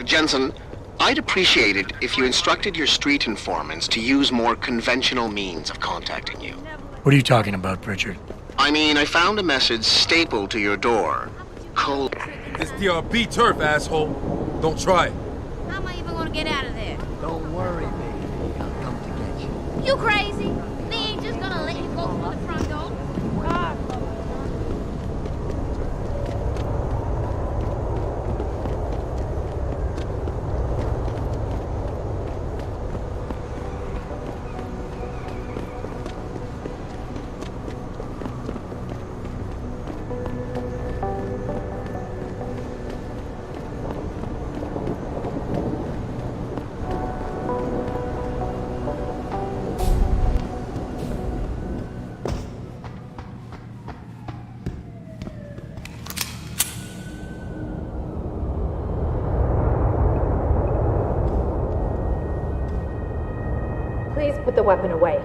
Jensen, I'd appreciate it if you instructed your street informants to use more conventional means of contacting you. What are you talking about, Pritchard? I mean, I found a message stapled to your door. It's DRB turf, asshole. Don't try it. How am I even gonna get out of there? Don't worry, baby. I'll come to get you. You crazy? They ain't just gonna let you go through the front door. Please put the weapon away.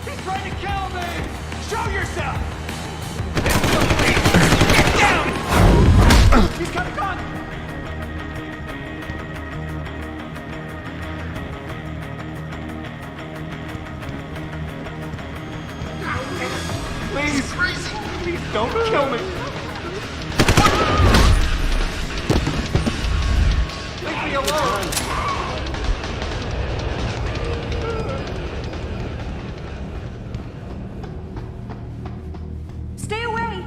He's trying to kill me! Show yourself! Get down! He's got a gun! Please, please don't kill me! Leave me alone! Stay away!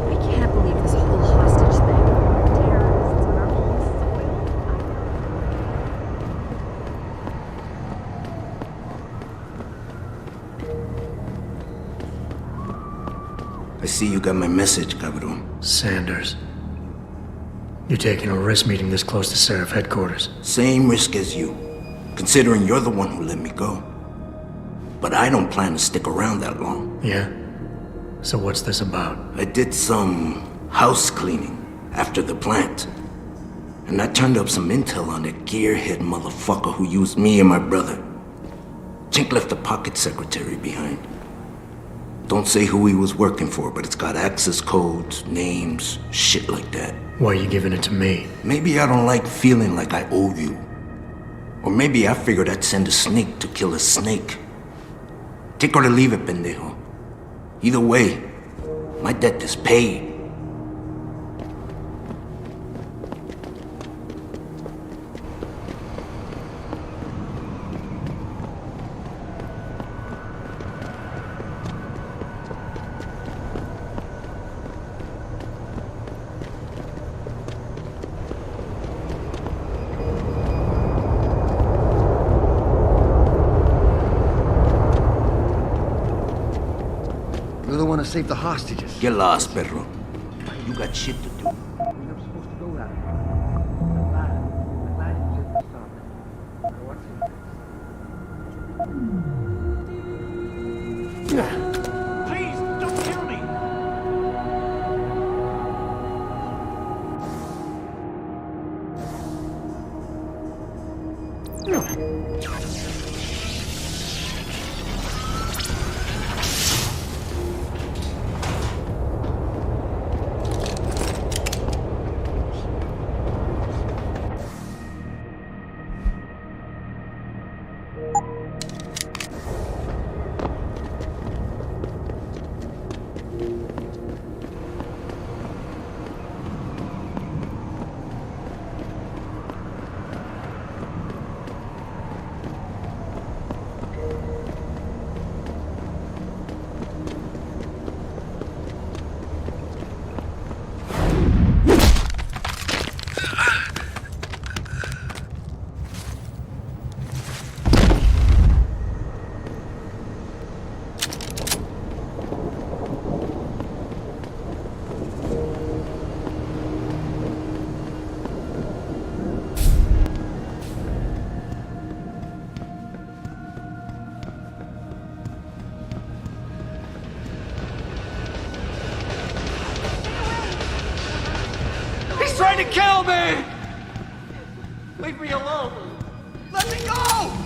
I can't believe this whole hostage thing. Terrorists on our own soil. I see you got my message, cabrón. Sanders. You're taking a risk meeting this close to Seraph headquarters. Same risk as you, considering you're the one who let me go. But I don't plan to stick around that long. Yeah? So what's this about? I did some house cleaning after the plant. And I turned up some intel on that gearhead motherfucker who used me and my brother. Chink left the pocket secretary behind. Don't say who he was working for, but it's got access codes, names, shit like that. Why are you giving it to me? Maybe I don't like feeling like I owe you. Or maybe I figured I'd send a snake to kill a snake. Take or to leave it, pendejo. Either way, my debt is paid. You're the one to save the hostages. Get lost, perro. You got shit to do. We're not supposed to go that way. I'm glad you did stop it. What's it? Please, don't kill me! trying to kill me! Leave me alone! Let me go!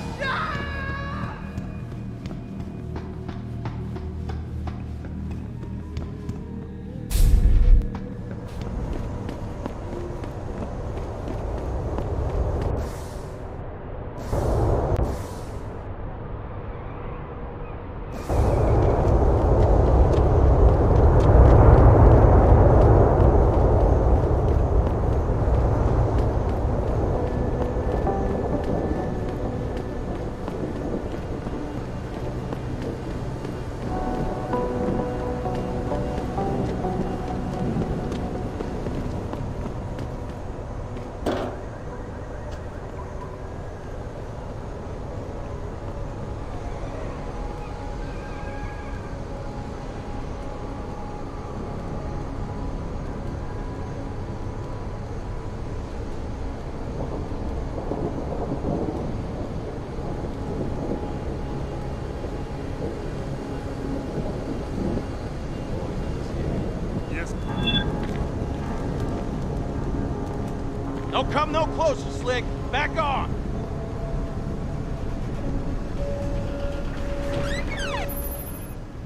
Don't come no closer, Slick. Back on.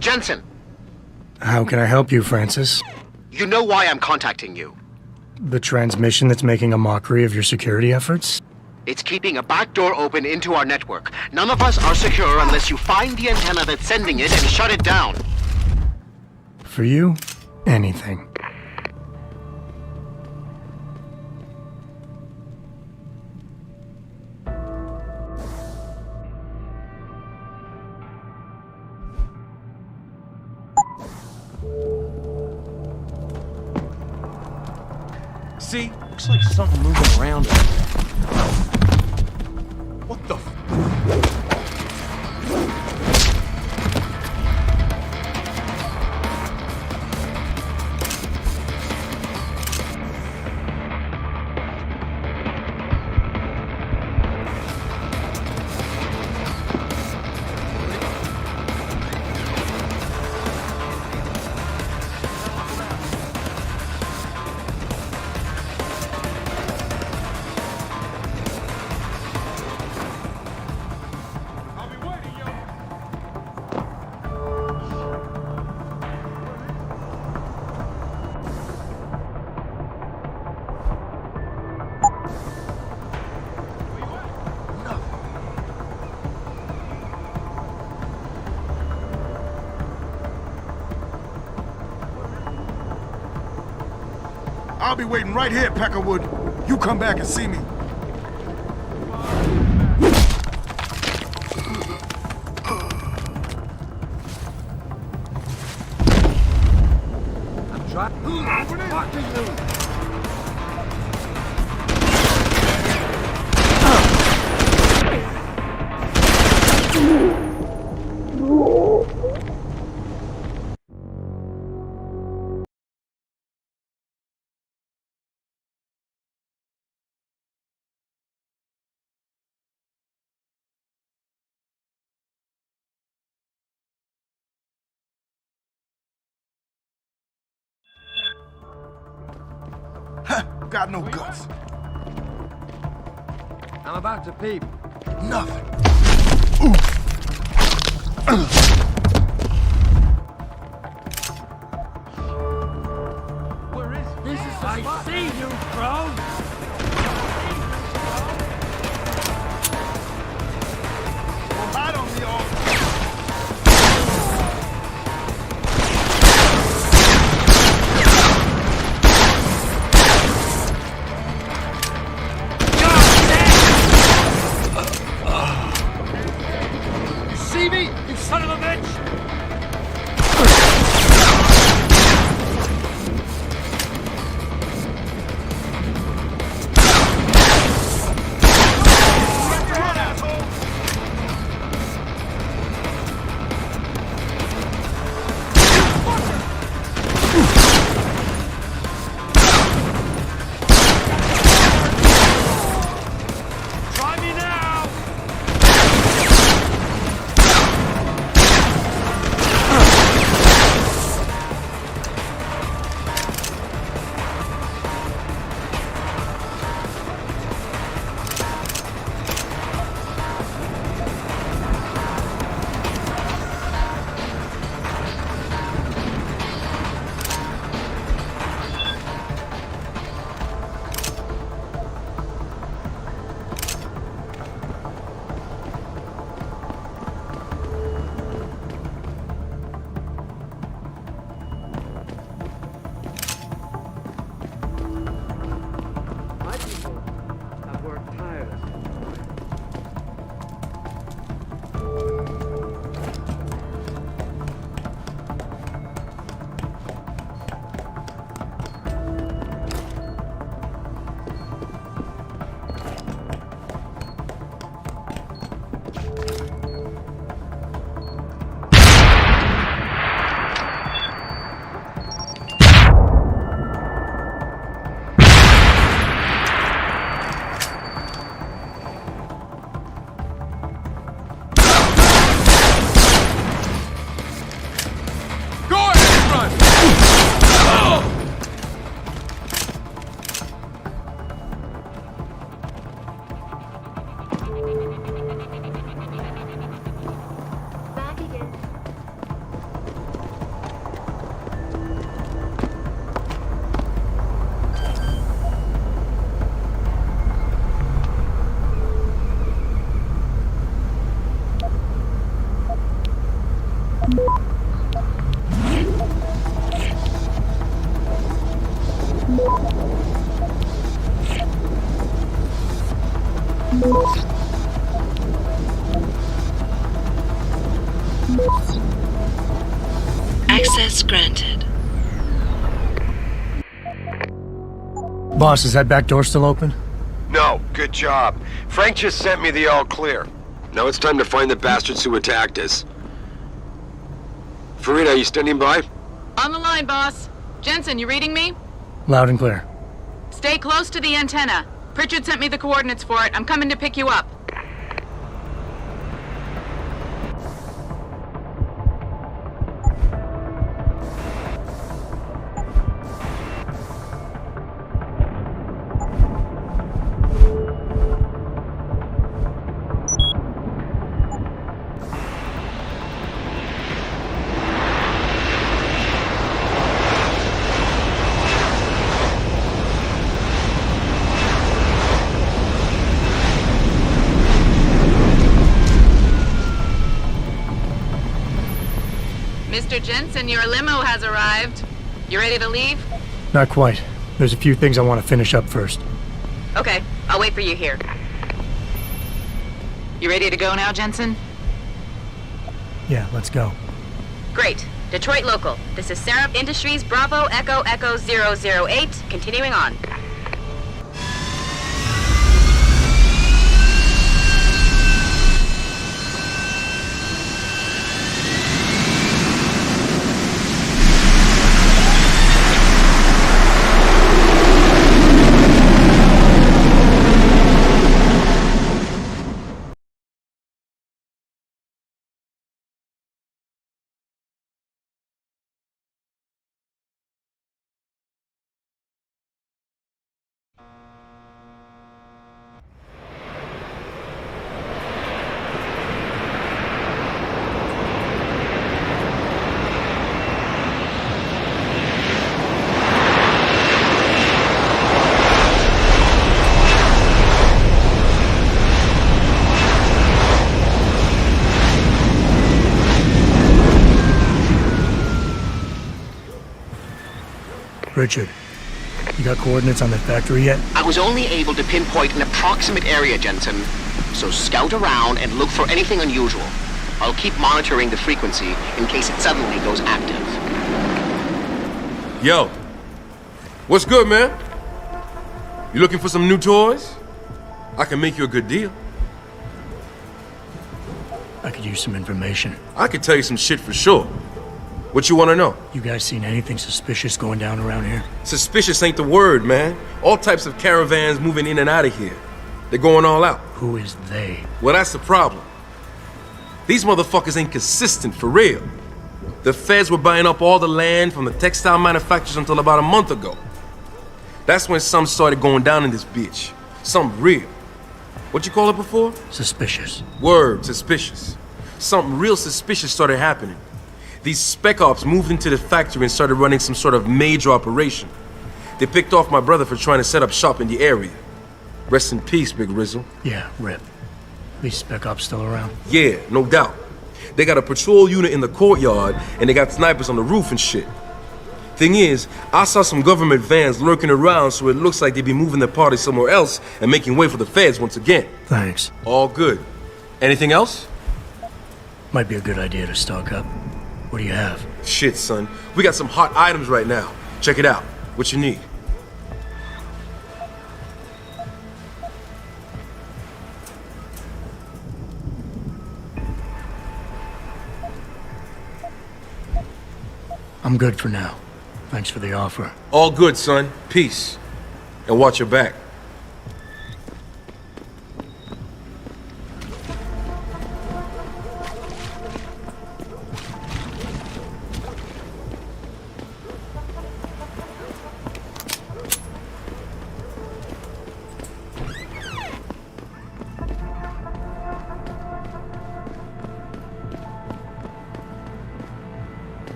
Jensen, How can I help you, Francis? you know why I'm contacting you. The transmission that's making a mockery of your security efforts? It's keeping a back door open into our network. None of us are secure unless you find the antenna that's sending it and shut it down. For you, anything. See? Looks like something moving around over there. What the I'll be waiting right here, Peckerwood. You come back and see me. Got no guts. I'm about to peep. Nothing. Where is this? I see you, bro. Hide on me all. See me, you son of a bitch! Try me now! Access granted. Boss, is that back door still open? No, good job. Frank just sent me the all clear. Now it's time to find the bastards who attacked us. Farida, you standing by? On the line, boss. Jensen, you reading me? Loud and clear. Stay close to the antenna. Pritchard sent me the coordinates for it. I'm coming to pick you up. Mr. Jensen, your limo has arrived. You ready to leave? Not quite. There's a few things I want to finish up first. Okay, I'll wait for you here. You ready to go now, Jensen? Yeah, let's go. Great. Detroit local. This is Syrup Industries Bravo Echo Echo 008. Continuing on. Richard, you got coordinates on that factory yet? I was only able to pinpoint an approximate area, Jensen. So scout around and look for anything unusual. I'll keep monitoring the frequency in case it suddenly goes active. Yo, what's good, man? You looking for some new toys? I can make you a good deal. I could use some information. I could tell you some shit for sure. What you want to know? You guys seen anything suspicious going down around here? Suspicious ain't the word, man. All types of caravans moving in and out of here. They're going all out. Who is they? Well, that's the problem. These motherfuckers ain't consistent for real. The feds were buying up all the land from the textile manufacturers until about a month ago. That's when some started going down in this bitch. Something real. What you call it before? Suspicious. Word, suspicious. Something real suspicious started happening. These spec ops moved into the factory and started running some sort of major operation. They picked off my brother for trying to set up shop in the area. Rest in peace, Big Rizzle. Yeah, rip. These spec ops still around? Yeah, no doubt. They got a patrol unit in the courtyard and they got snipers on the roof and shit. Thing is, I saw some government vans lurking around, so it looks like they be moving the party somewhere else and making way for the feds once again. Thanks. All good. Anything else? Might be a good idea to stock up. What do you have? Shit, son. We got some hot items right now. Check it out. What you need? I'm good for now. Thanks for the offer. All good, son. Peace. And watch your back.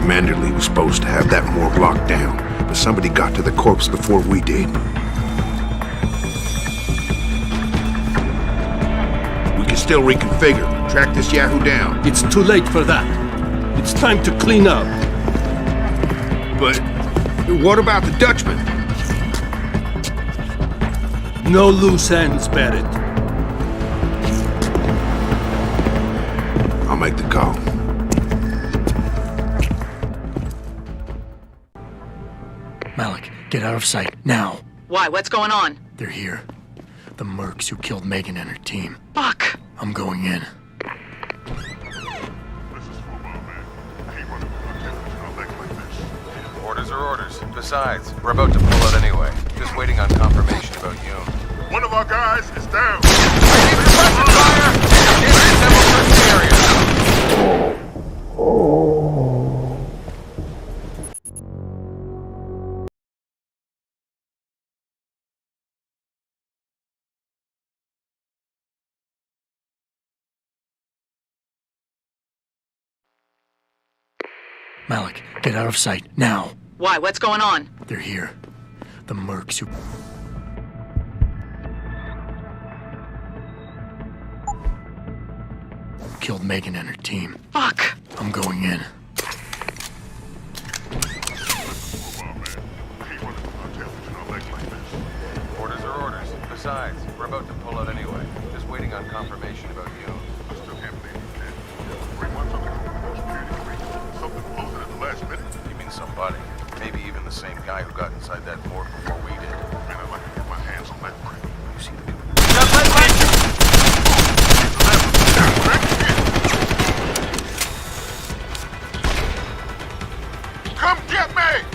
Manderley was supposed to have that morgue locked down, but somebody got to the corpse before we did. We can still reconfigure, track this Yahoo down. It's too late for that. It's time to clean up. But what about the Dutchman? No loose ends, Barrett. I'll make the call. Malik, get out of sight, now. Why? What's going on? They're here. The mercs who killed Megan and her team. Fuck! I'm going in. Orders are orders. Besides, we're about to pull out anyway. Just waiting on confirmation about you. One of our guys is down. Fire! Several search areas. Malik, get out of sight, now. Why? What's going on? They're here. The mercs who... killed Megan and her team. Fuck! I'm going in. Orders are orders. Besides, we're about to pull out anyway. Just waiting on confirmation about you. You mean somebody? Maybe even the same guy who got inside that morgue before we did. Man, I'd like to get my hands on that brain. You see the Come get me!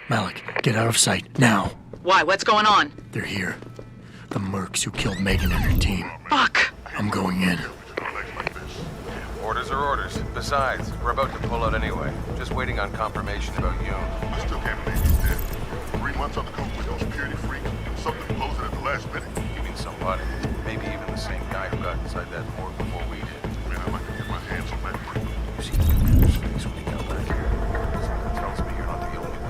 Malik, get out of sight, now. Why? What's going on? They're here. The mercs who killed Megan and her team. Fuck! I'm going in. Orders are orders. Besides, we're about to pull out anyway. Just waiting on confirmation about you. I still can't believe he's dead. 3 months on the coast with no security freak. Something closing at the last minute. You mean somebody? Maybe even the same guy who got inside that morgue before we did. Man, I'd like to get my hands on that brain. You see the computer's face when he got back here. Something tells me you're not the only one.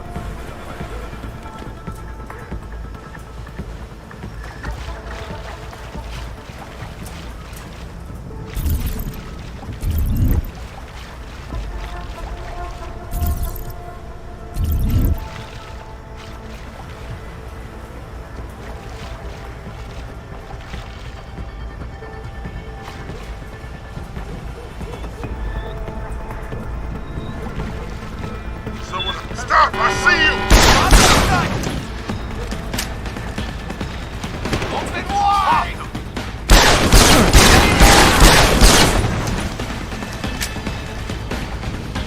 Stop! I see you! Open wide!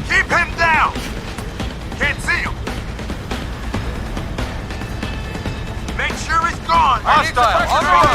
Keep him down! Can't see him! Make sure he's gone! Hostile! On the run!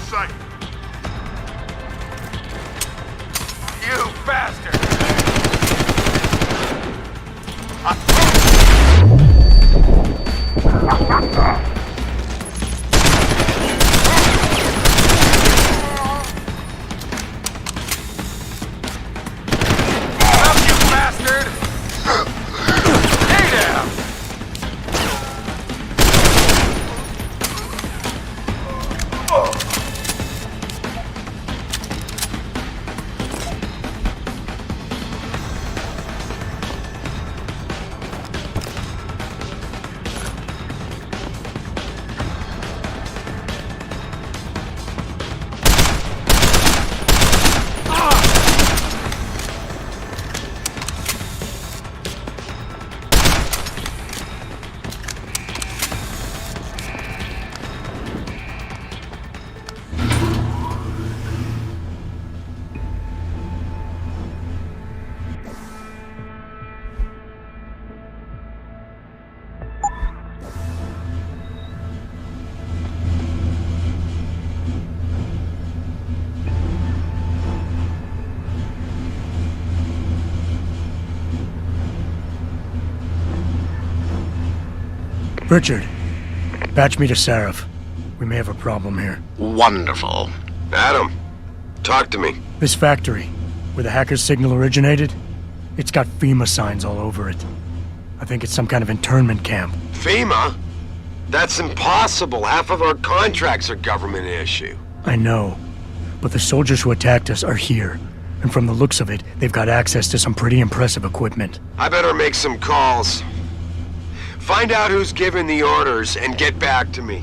sight. You bastard! Richard, patch me to Sarif. We may have a problem here. Wonderful. Adam, talk to me. This factory, where the hacker's signal originated, it's got FEMA signs all over it. I think it's some kind of internment camp. FEMA? That's impossible. Half of our contracts are government issue. I know, but the soldiers who attacked us are here. And from the looks of it, they've got access to some pretty impressive equipment. I better make some calls. Find out who's giving the orders and get back to me.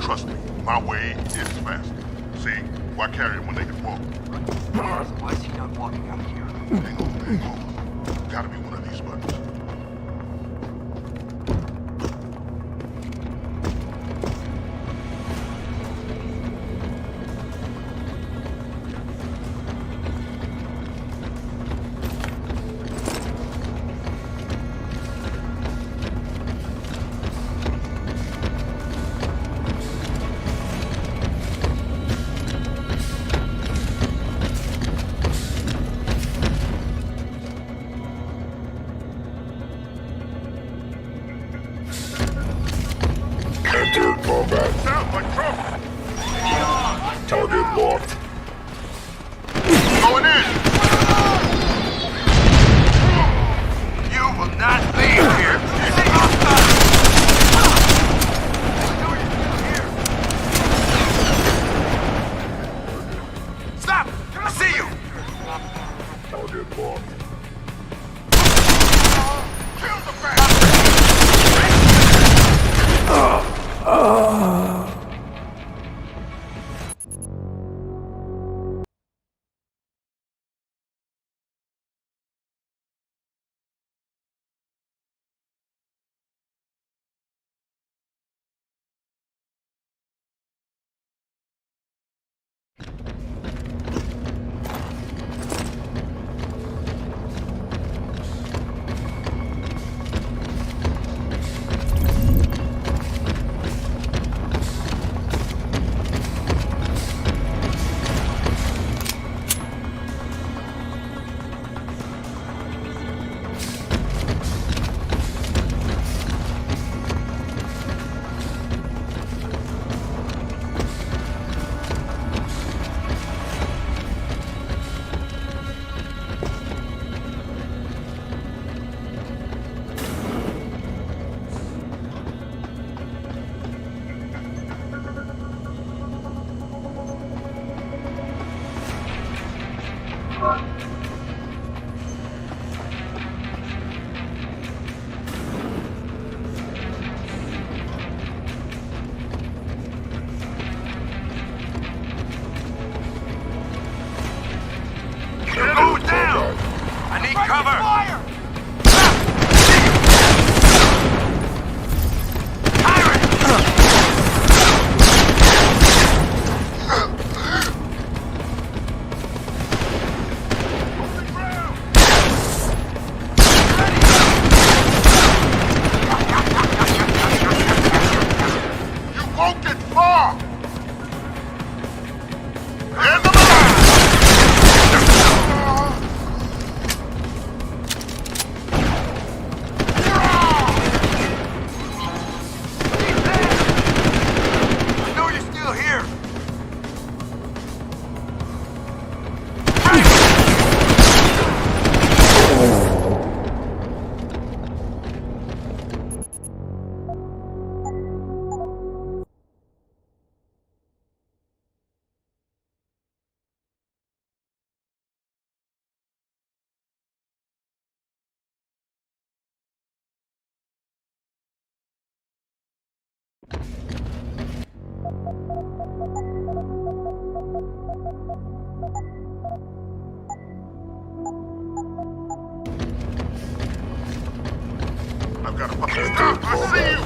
Trust me, my way is faster. See, why carry him when they can walk? Why is he not walking out here? Hang on. Gotta be one of these buttons. Sounds like trouble. Target locked. Going in. You will not leave here. Stop! I see you. Target locked. Kill the bastard. cover! Fire! I've got a fucking stop. I see you.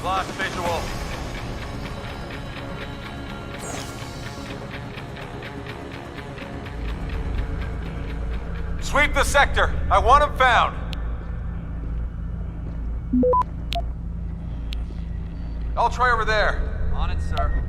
Lost visual. Sweep the sector. I want him found. I'll try over there. On it, sir.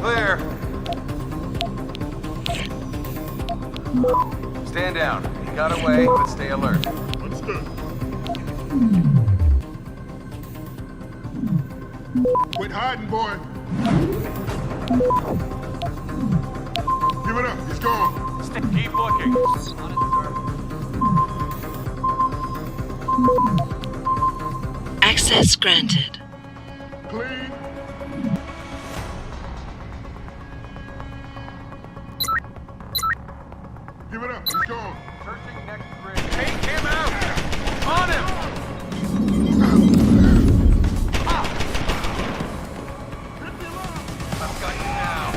Clear. Stand down. You got away, but stay alert. Understood. Quit hiding, boy. Give it up. He's gone. Keep looking. On it, sir. Access granted. Clean. Give it up. He's gone. Searching next bridge. Take him out! On him! I've got you now.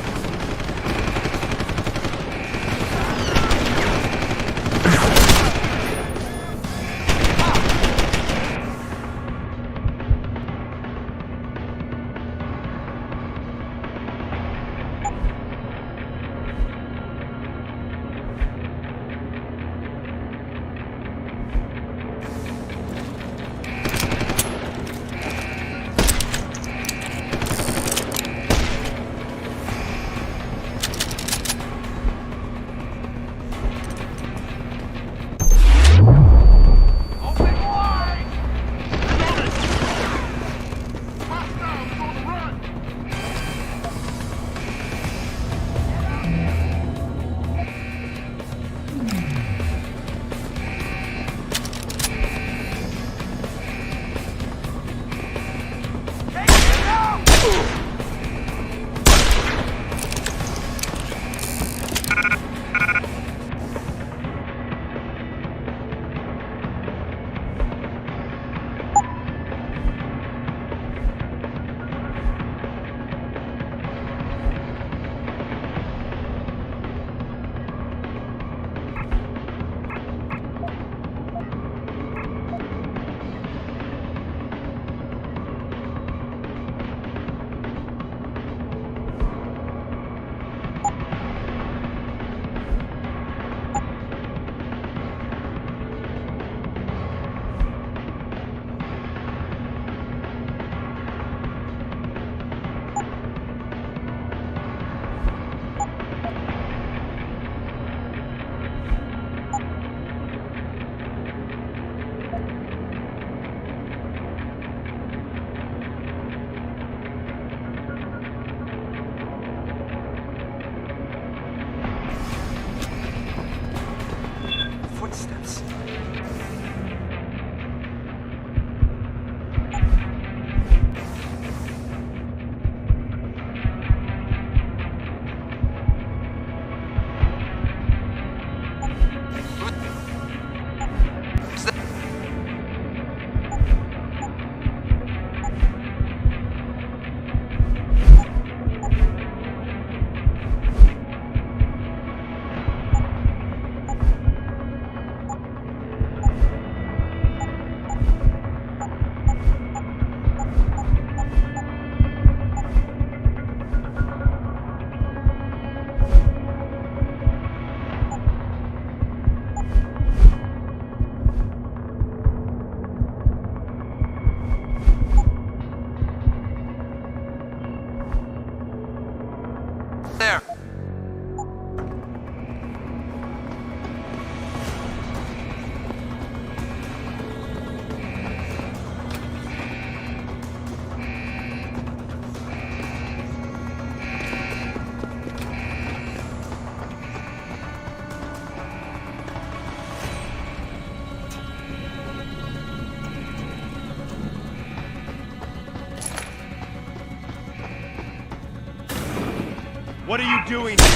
What are you doing here?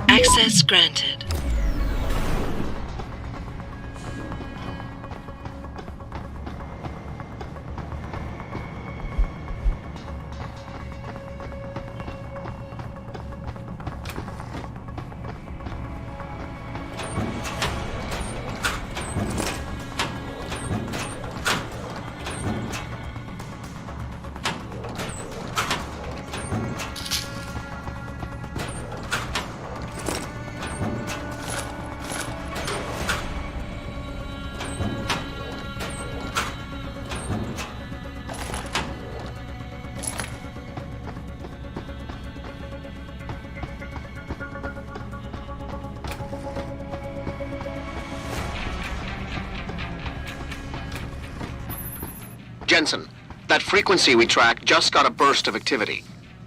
Access granted. Jensen, that frequency we tracked just got a burst of activity.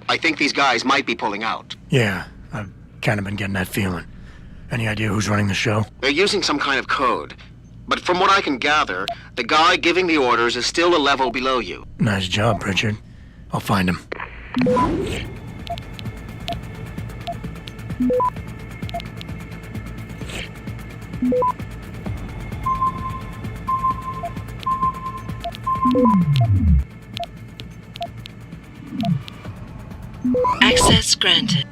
I think these guys might be pulling out. Yeah, I've kind of been getting that feeling. Any idea who's running the show? They're using some kind of code. But from what I can gather, the guy giving the orders is still a level below you. Nice job, Pritchard. I'll find him. Access granted.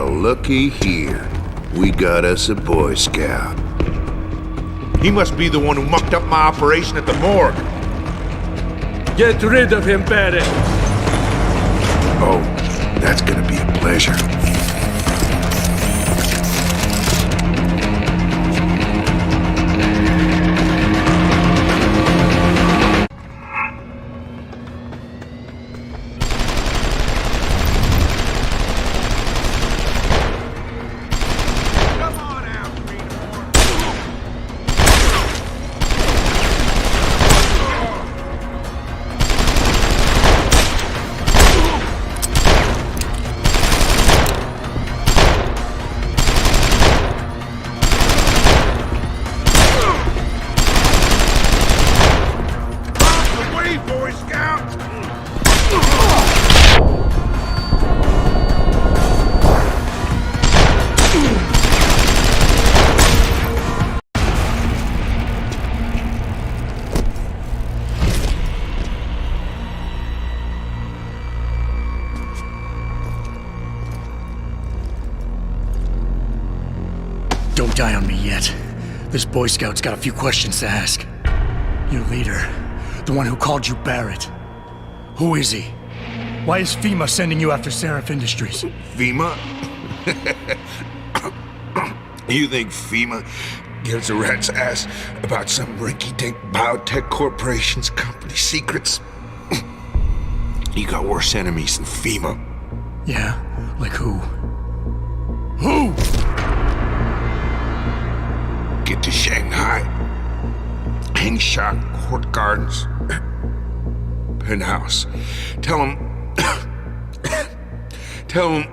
Looky here. We got us a Boy Scout. He must be the one who mucked up my operation at the morgue. Get rid of him, Barry. Oh, that's gonna be a pleasure. die on me yet. This Boy Scout's got a few questions to ask. Your leader, the one who called you Barrett. Who is he? Why is 𝘼𝙗𝙗 sending you after Seraph Industries? 𝘼𝙗𝙗? You think 𝘼𝙗𝙗 gives a rat's ass about some rinky-dink biotech corporation's company secrets? You got worse enemies than 𝘼𝙗𝙗. Yeah? Like who? Who? Get to Shanghai. 𝘼𝙗𝙗 Court Gardens. Penthouse. Tell him... Tell him...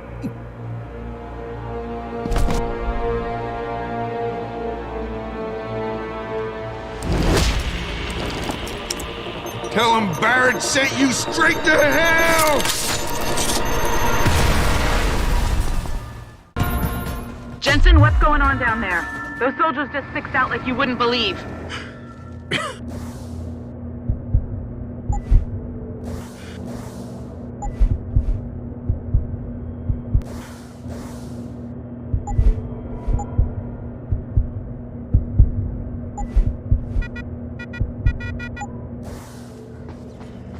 Tell him Barrett sent you straight to hell! Jensen, what's going on down there? Those soldiers just sixed out like you wouldn't believe.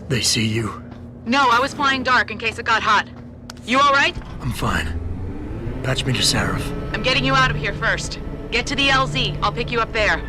They see you? No, I was flying dark in case it got hot. You all right? I'm fine. Patch me to Seraph. I'm getting you out of here first. Get to the LZ. I'll pick you up there.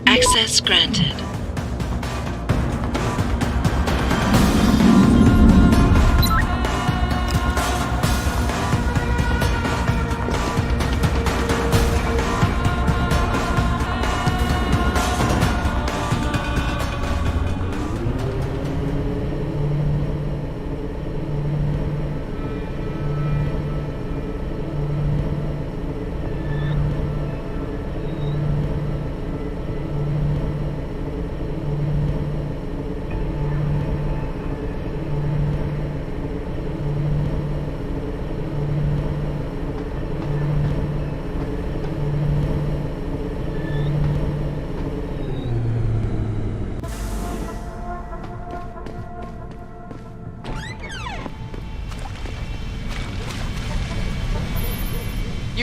Access granted.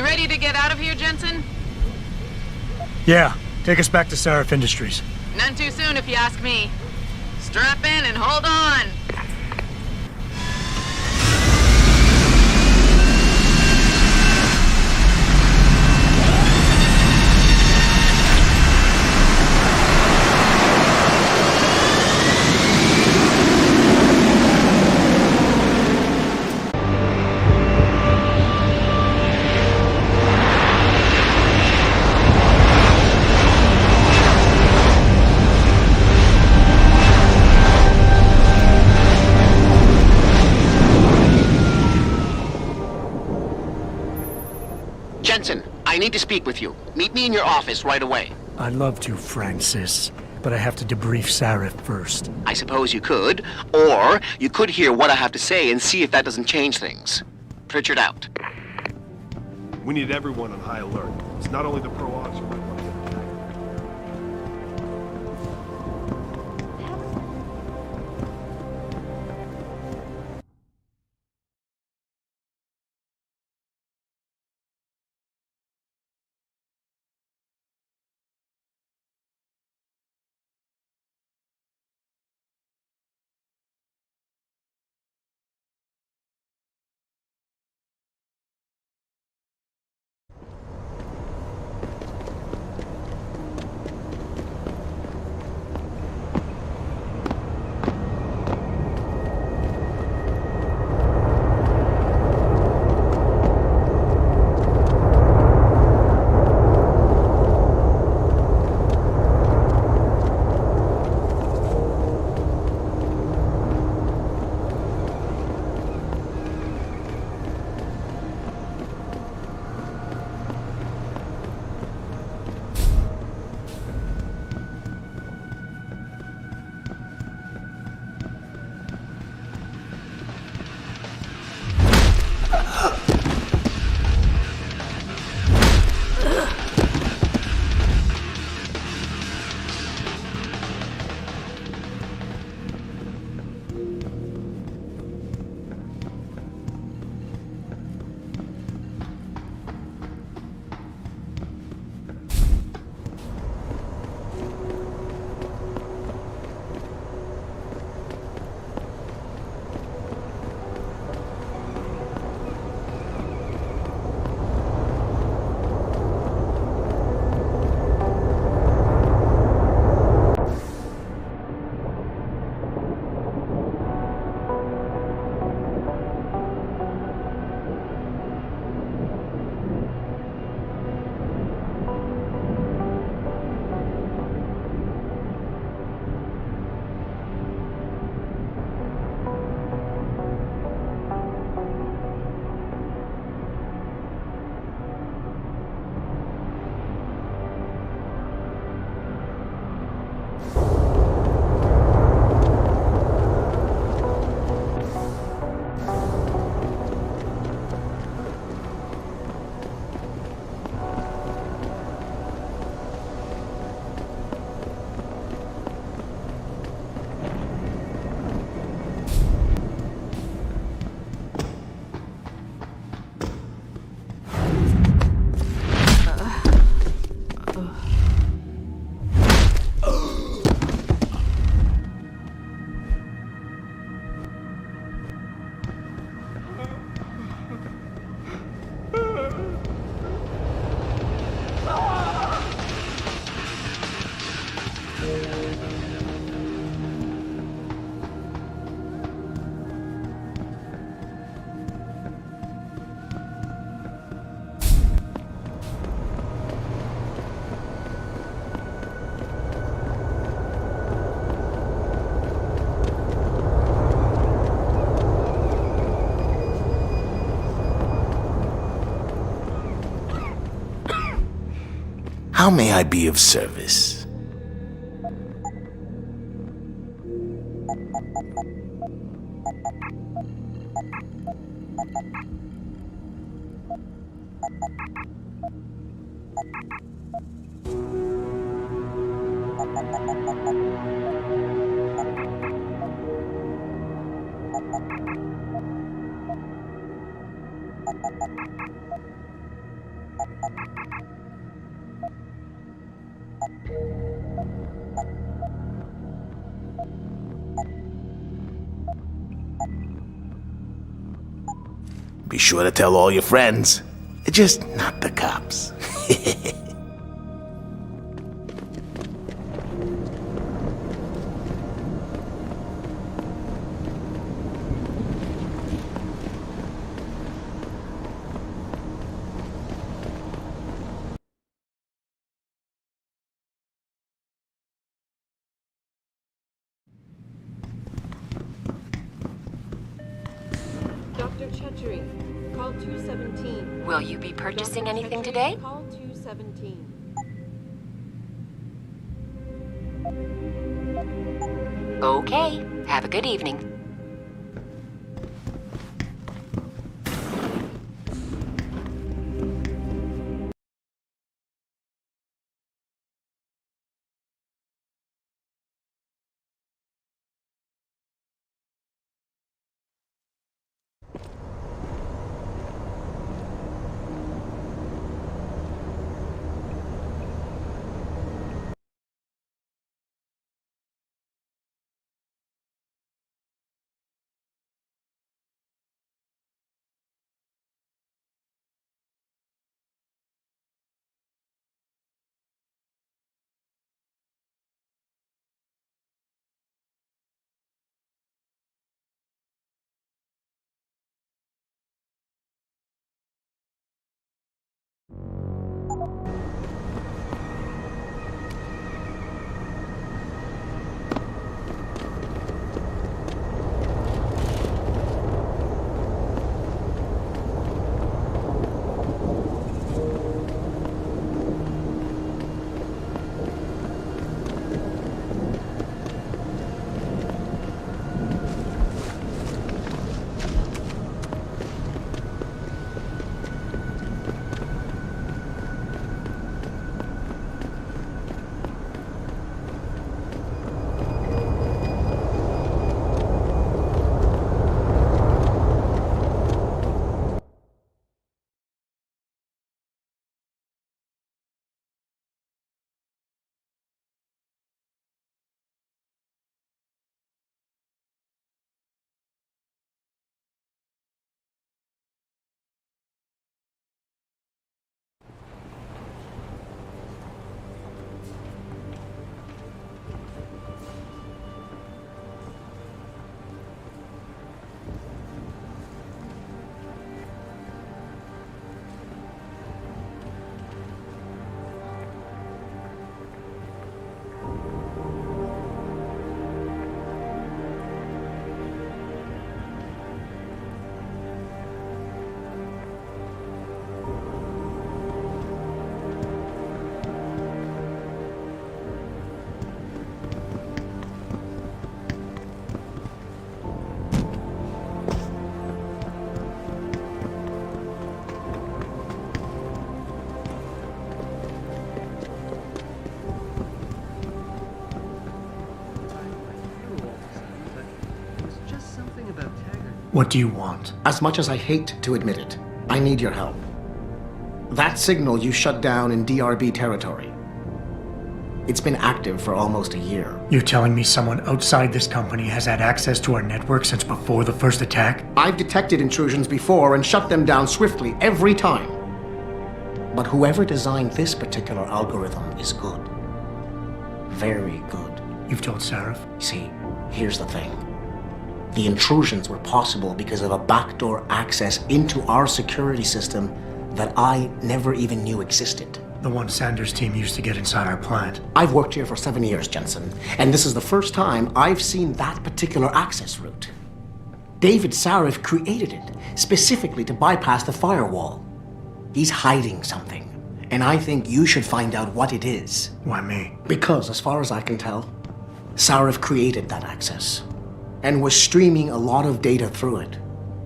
You ready to get out of here, Jensen? Yeah, take us back to 𝘼𝙗 Industries. None too soon, if you ask me. Strap in and hold on. Jensen, I need to speak with you. Meet me in your office right away. I'd love to, Francis, but I have to debrief 𝘼𝙗 first. I suppose you could, or you could hear what I have to say and see if that doesn't change things. Pritchard out. We need everyone on high alert. It's not only the pro-ops who might want to get attacked. How may I be of service? Be sure to tell all your friends. Just not the cops. Dr. Chetchery, call 217. Will you be purchasing anything today? Call 217. Okay. Have a good evening. What do you want? As much as I hate to admit it, I need your help. That signal you shut down in DRB territory. It's been active for almost a year. You're telling me someone outside this company has had access to our network since before the first attack? I've detected intrusions before and shut them down swiftly every time. But whoever designed this particular algorithm is good. Very good. You've told Sarif? See, here's the thing. The intrusions were possible because of a backdoor access into our security system that I never even knew existed. The one Sanders' team used to get inside our plant. I've worked here for 7 years, Jensen, and this is the first time I've seen that particular access route. David Sarif created it specifically to bypass the firewall. He's hiding something, and I think you should find out what it is. Why me? Because, as far as I can tell, Sarif created that access and was streaming a lot of data through it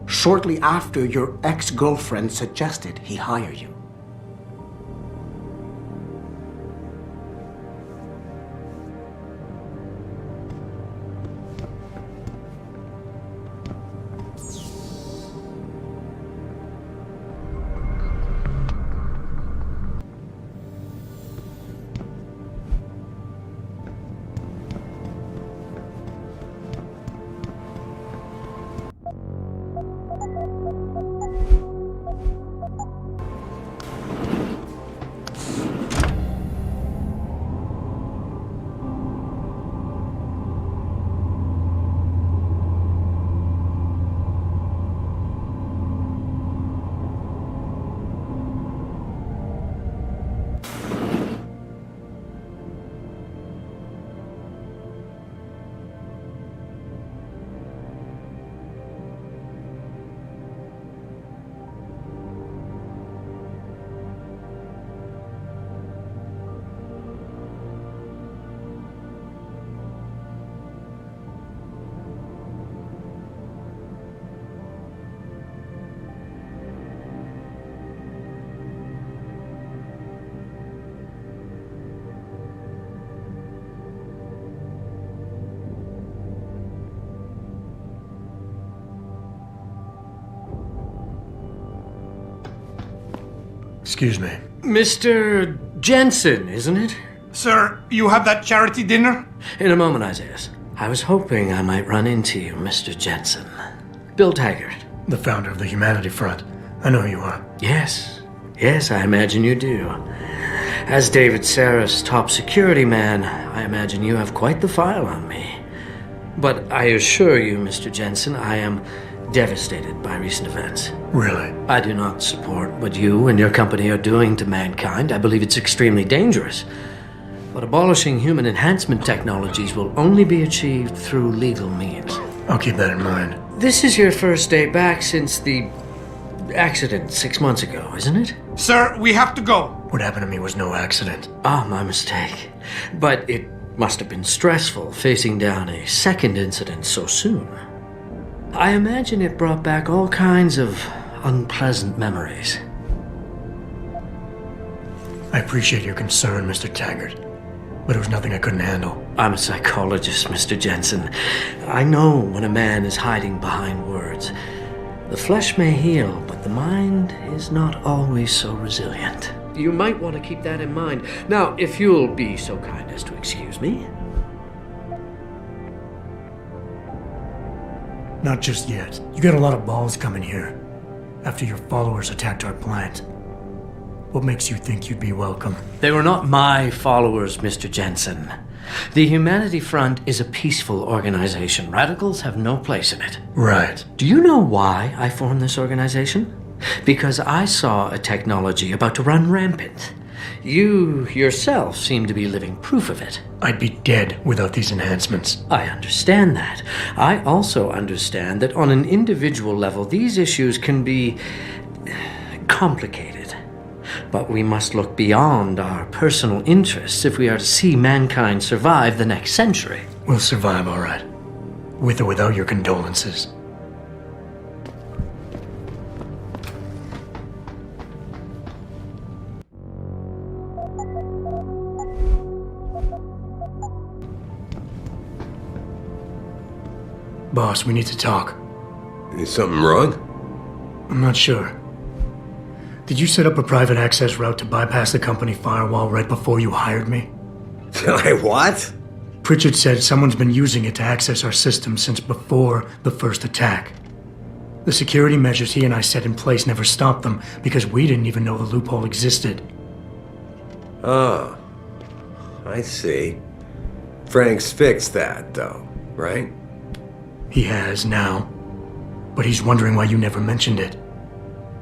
shortly after your ex-girlfriend suggested he hire you. Excuse me. Mr. Jensen, isn't it? Sir, you have that charity dinner? In a moment, Isaiah. I was hoping I might run into you, Mr. Jensen. Bill Taggart. The founder of the Humanity Front. I know who you are. Yes. Yes, I imagine you do. As David Sarif's top security man, I imagine you have quite the file on me. But I assure you, Mr. Jensen, I am devastated by recent events. Really? I do not support what you and your company are doing to mankind. I believe it's extremely dangerous. But abolishing human enhancement technologies will only be achieved through legal means. I'll keep that in mind. This is your first day back since the accident 6 months ago, isn't it? Sir, we have to go. What happened to me was no accident. Ah, my mistake. But it must have been stressful facing down a second incident so soon. I imagine it brought back all kinds of unpleasant memories. I appreciate your concern, Mr. Taggart, but it was nothing I couldn't handle. I'm a psychologist, Mr. Jensen. I know when a man is hiding behind words. The flesh may heal, but the mind is not always so resilient. You might want to keep that in mind. Now, if you'll be so kind as to excuse me. Not just yet. You got a lot of balls coming here after your followers attacked our plant. What makes you think you'd be welcome? They were not my followers, Mr. Jensen. The Humanity Front is a peaceful organization. Radicals have no place in it. Right. Do you know why I formed this organization? Because I saw a technology about to run rampant. You yourself seem to be living proof of it. I'd be dead without these enhancements. I understand that. I also understand that on an individual level, these issues can be complicated. But we must look beyond our personal interests if we are to see mankind survive the next century. We'll survive, all right. With or without your condolences. Boss, we need to talk. Is something wrong? I'm not sure. Did you set up a private access route to bypass the company firewall right before you hired me? What? Pritchard said someone's been using it to access our system since before the first attack. The security measures he and I set in place never stopped them because we didn't even know the loophole existed. Oh, I see. Frank's fixed that, though, right? He has now, but he's wondering why you never mentioned it.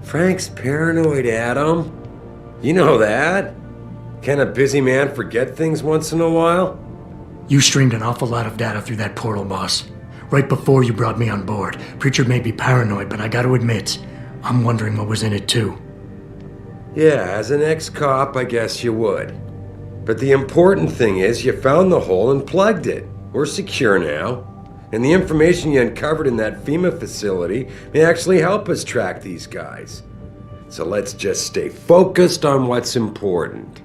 Frank's paranoid, Adam. You know that. Can a busy man forget things once in a while? You streamed an awful lot of data through that portal, boss. Right before you brought me on board. Pritchard may be paranoid, but I gotta admit, I'm wondering what was in it too. Yeah, as an ex-cop, I guess you would. But the important thing is you found the hole and plugged it. We're secure now. And the information you uncovered in that FEMA facility may actually help us track these guys. So let's just stay focused on what's important.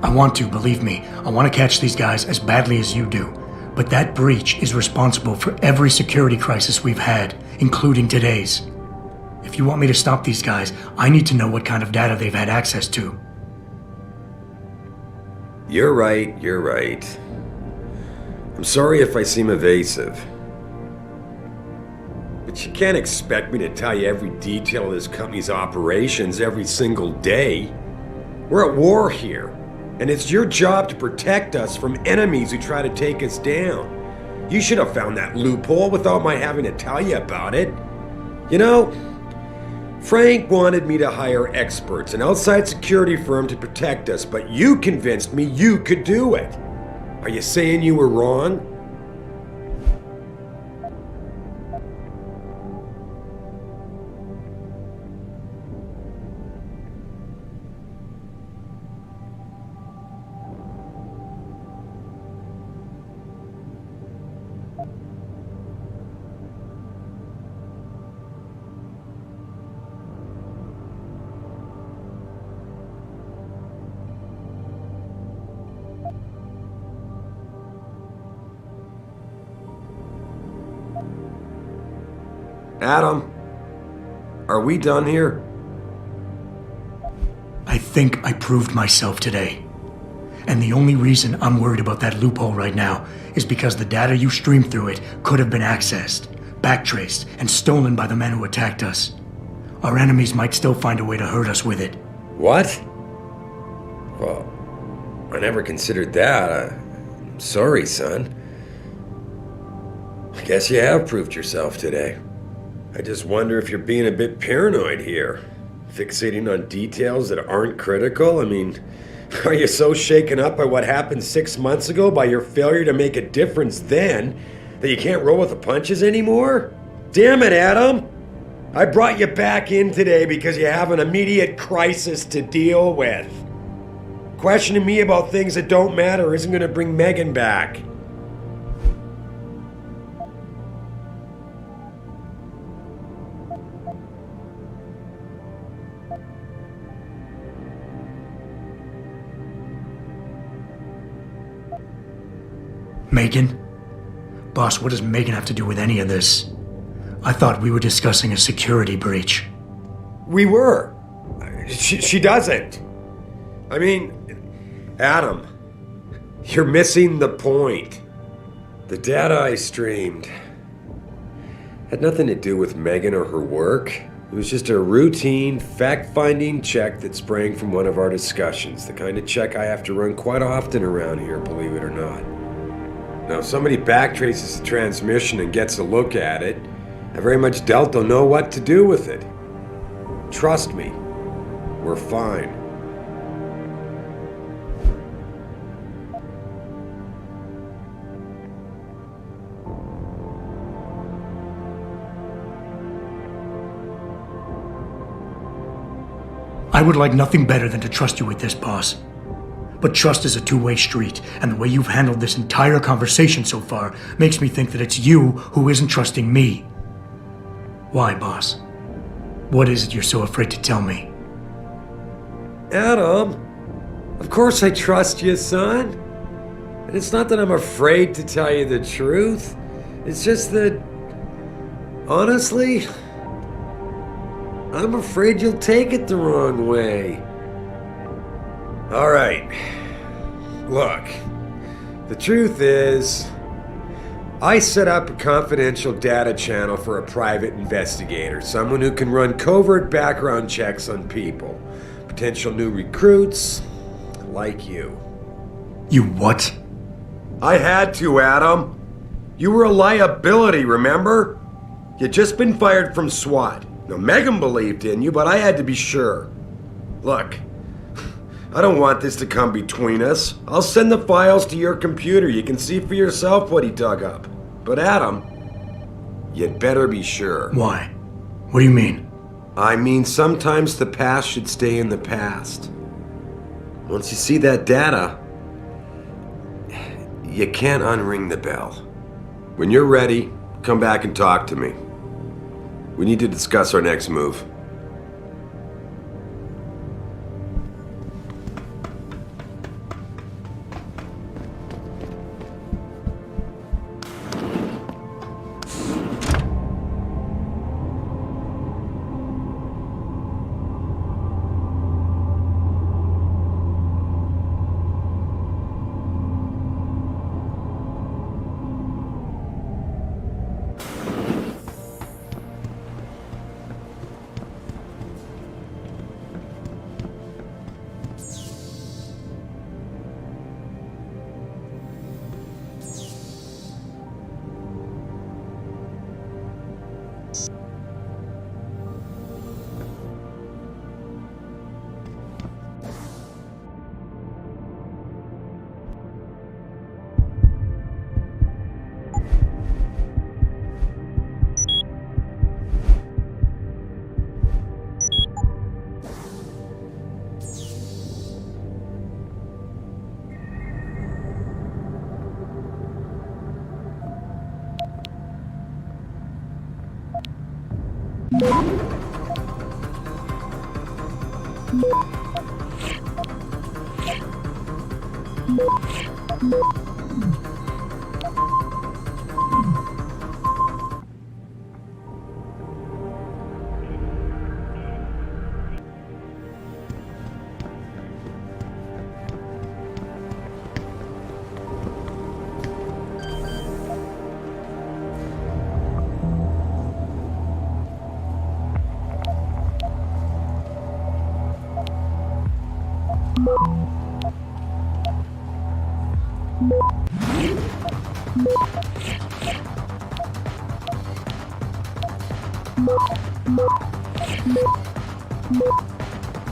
I want to, believe me. I want to catch these guys as badly as you do. But that breach is responsible for every security crisis we've had, including today's. If you want me to stop these guys, I need to know what kind of data they've had access to. You're right. I'm sorry if I seem evasive. But you can't expect me to tell you every detail of this company's operations every single day. We're at war here. And it's your job to protect us from enemies who try to take us down. You should have found that loophole without my having to tell you about it. You know, Frank wanted me to hire experts, an outside security firm to protect us, but you convinced me you could do it. Are you saying you were wrong? Adam, are we done here? I think I proved myself today. And the only reason I'm worried about that loophole right now is because the data you streamed through it could have been accessed, backtraced, and stolen by the men who attacked us. Our enemies might still find a way to hurt us with it. What? Well, I never considered that. I'm sorry, son. I guess you have proved yourself today. I just wonder if you're being a bit paranoid here. Fixating on details that aren't critical? I mean, are you so shaken up by what happened 6 months ago, by your failure to make a difference then, that you can't roll with the punches anymore? Damn it, Adam! I brought you back in today because you have an immediate crisis to deal with. Questioning me about things that don't matter isn't going to bring Megan back. Megan? Boss, what does Megan have to do with any of this? I thought we were discussing a security breach. We were. She doesn't. I mean, Adam, you're missing the point. The data I streamed had nothing to do with Megan or her work. It was just a routine, fact-finding check that sprang from one of our discussions. The kind of check I have to run quite often around here, believe it or not. Now, if somebody backtraces the transmission and gets a look at it, I very much doubt they'll know what to do with it. Trust me, we're fine. I would like nothing better than to trust you with this, boss. But trust is a two-way street, and the way you've handled this entire conversation so far makes me think that it's you who isn't trusting me. Why, boss? What is it you're so afraid to tell me? Adam, of course I trust you, son. And it's not that I'm afraid to tell you the truth. It's just that, honestly, I'm afraid you'll take it the wrong way. All right. Look, the truth is, I set up a confidential data channel for a private investigator, someone who can run covert background checks on people, potential new recruits, like you. You what? I had to, Adam. You were a liability, remember? You'd just been fired from SWAT. Now, Megan believed in you, but I had to be sure. Look, I don't want this to come between us. I'll send the files to your computer. You can see for yourself what he dug up. But Adam, you'd better be sure. Why? What do you mean? I mean, sometimes the past should stay in the past. Once you see that data, you can't unring the bell. When you're ready, come back and talk to me. We need to discuss our next move.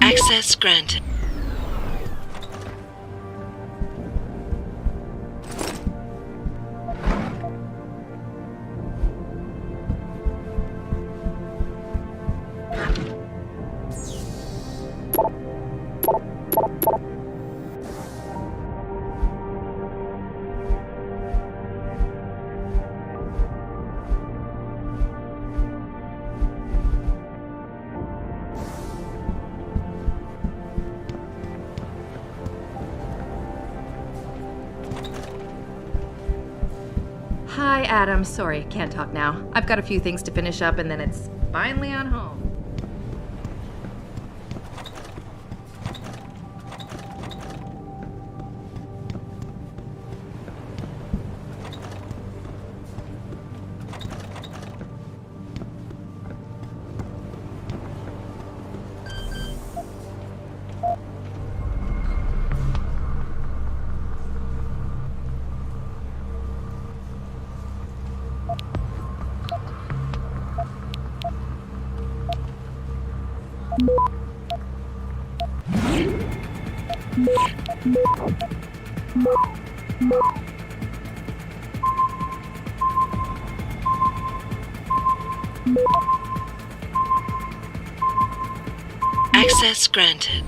Access granted. Hi, Adam. Sorry, can't talk now. I've got a few things to finish up and then it's finally on home. Access granted.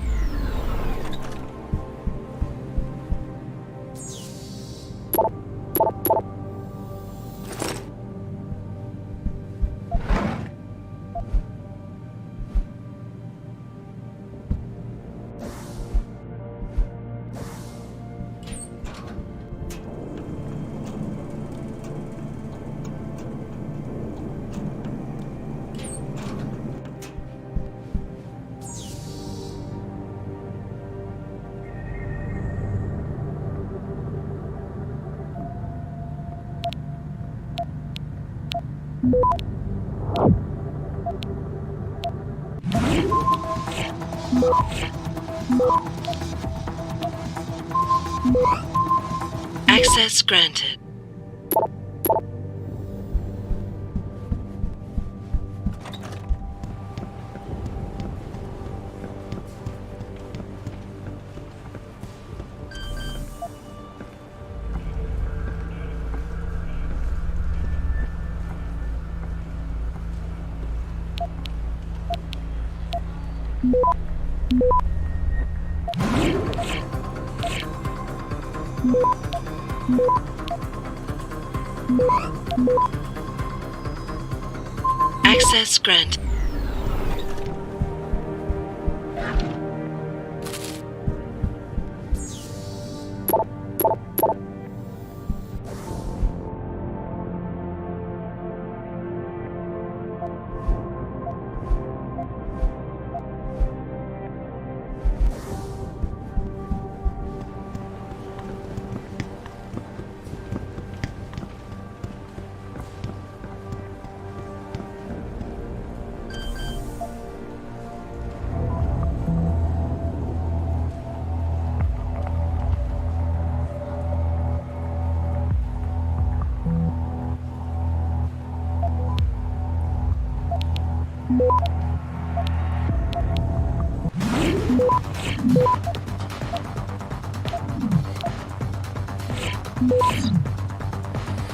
Access granted. Access granted.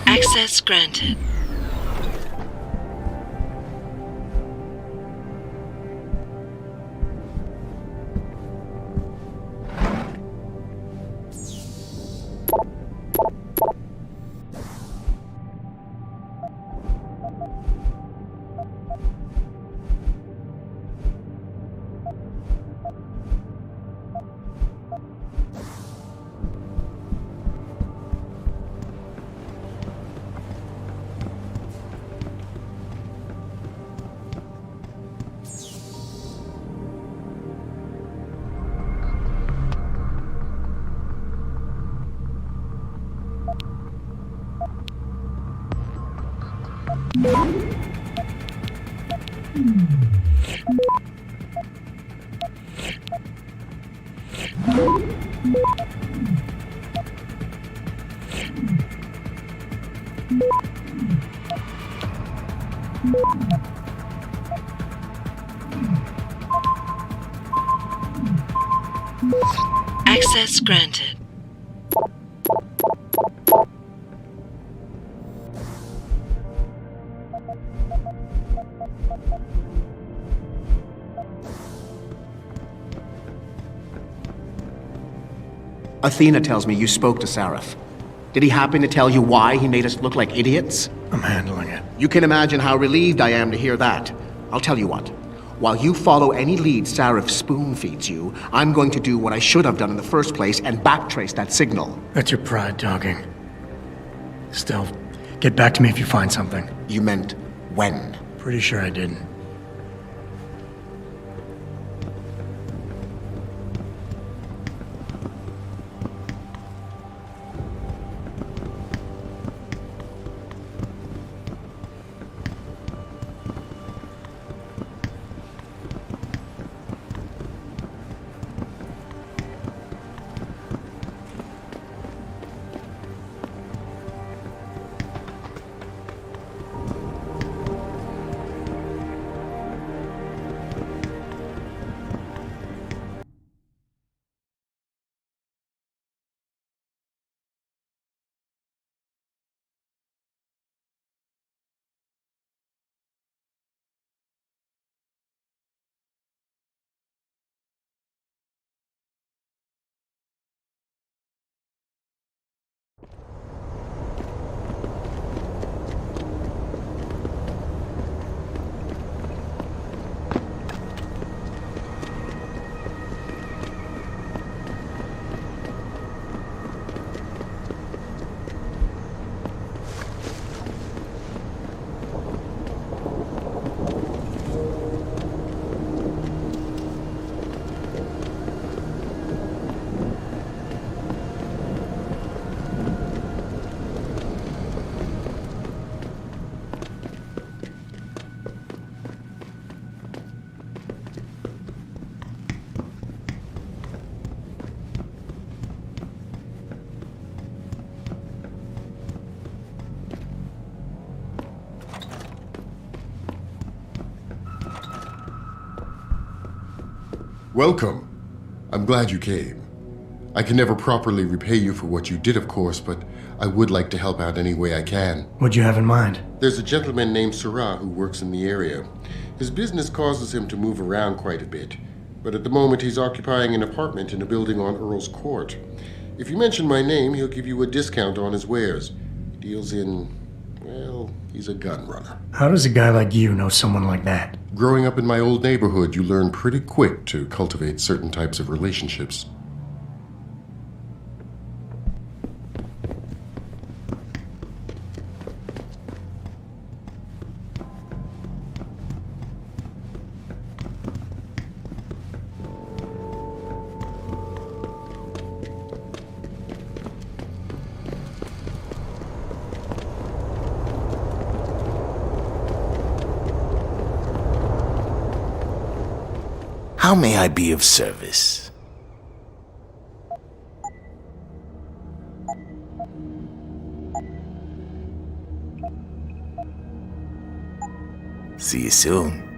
Access granted. Access granted. Athena tells me you spoke to Sarif. Did he happen to tell you why he made us look like idiots? I'm handling it. You can imagine how relieved I am to hear that. I'll tell you what. While you follow any lead Sarif spoon-feeds you, I'm going to do what I should have done in the first place and backtrace that signal. That's your pride talking. Still, get back to me if you find something. You meant when? Pretty sure I didn't. Welcome. I'm glad you came. I can never properly repay you for what you did, of course, but I would like to help out any way I can. What'd you have in mind? There's a gentleman named 𝘼𝙗𝙗 who works in the area. His business causes him to move around quite a bit, but at the moment he's occupying an apartment in a building on Earl's Court. If you mention my name, he'll give you a discount on his wares. He deals in, well, he's a gun runner. How does a guy like you know someone like that? Growing up in my old neighborhood, you learn pretty quick to cultivate certain types of relationships. How may I be of service? See you soon.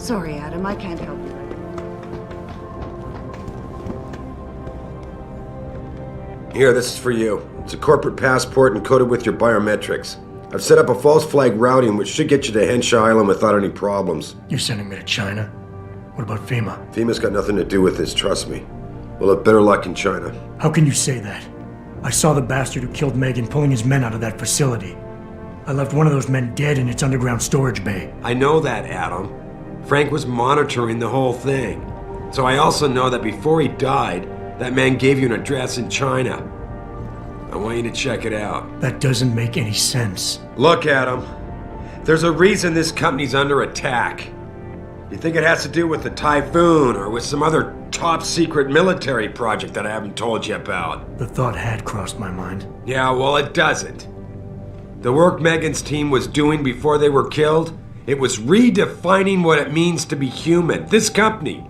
Sorry, Adam, I can't help you. Here, this is for you. It's a corporate passport encoded with your biometrics. I've set up a false flag routing which should get you to 𝘼𝙗𝙗𝙪𝙩 Island without any problems. You're sending me to China? What about FEMA? FEMA's got nothing to do with this, trust me. We'll have better luck in China. How can you say that? I saw the bastard who killed Megan pulling his men out of that facility. I left one of those men dead in its underground storage bay. I know that, Adam. Frank was monitoring the whole thing. So I also know that before he died, that man gave you an address in China. I want you to check it out. That doesn't make any sense. Look, Adam. There's a reason this company's under attack. You think it has to do with the typhoon or with some other top-secret military project that I haven't told you about? The thought had crossed my mind. Yeah, well, it doesn't. The work Megan's team was doing before they were killed, it was redefining what it means to be human. This company,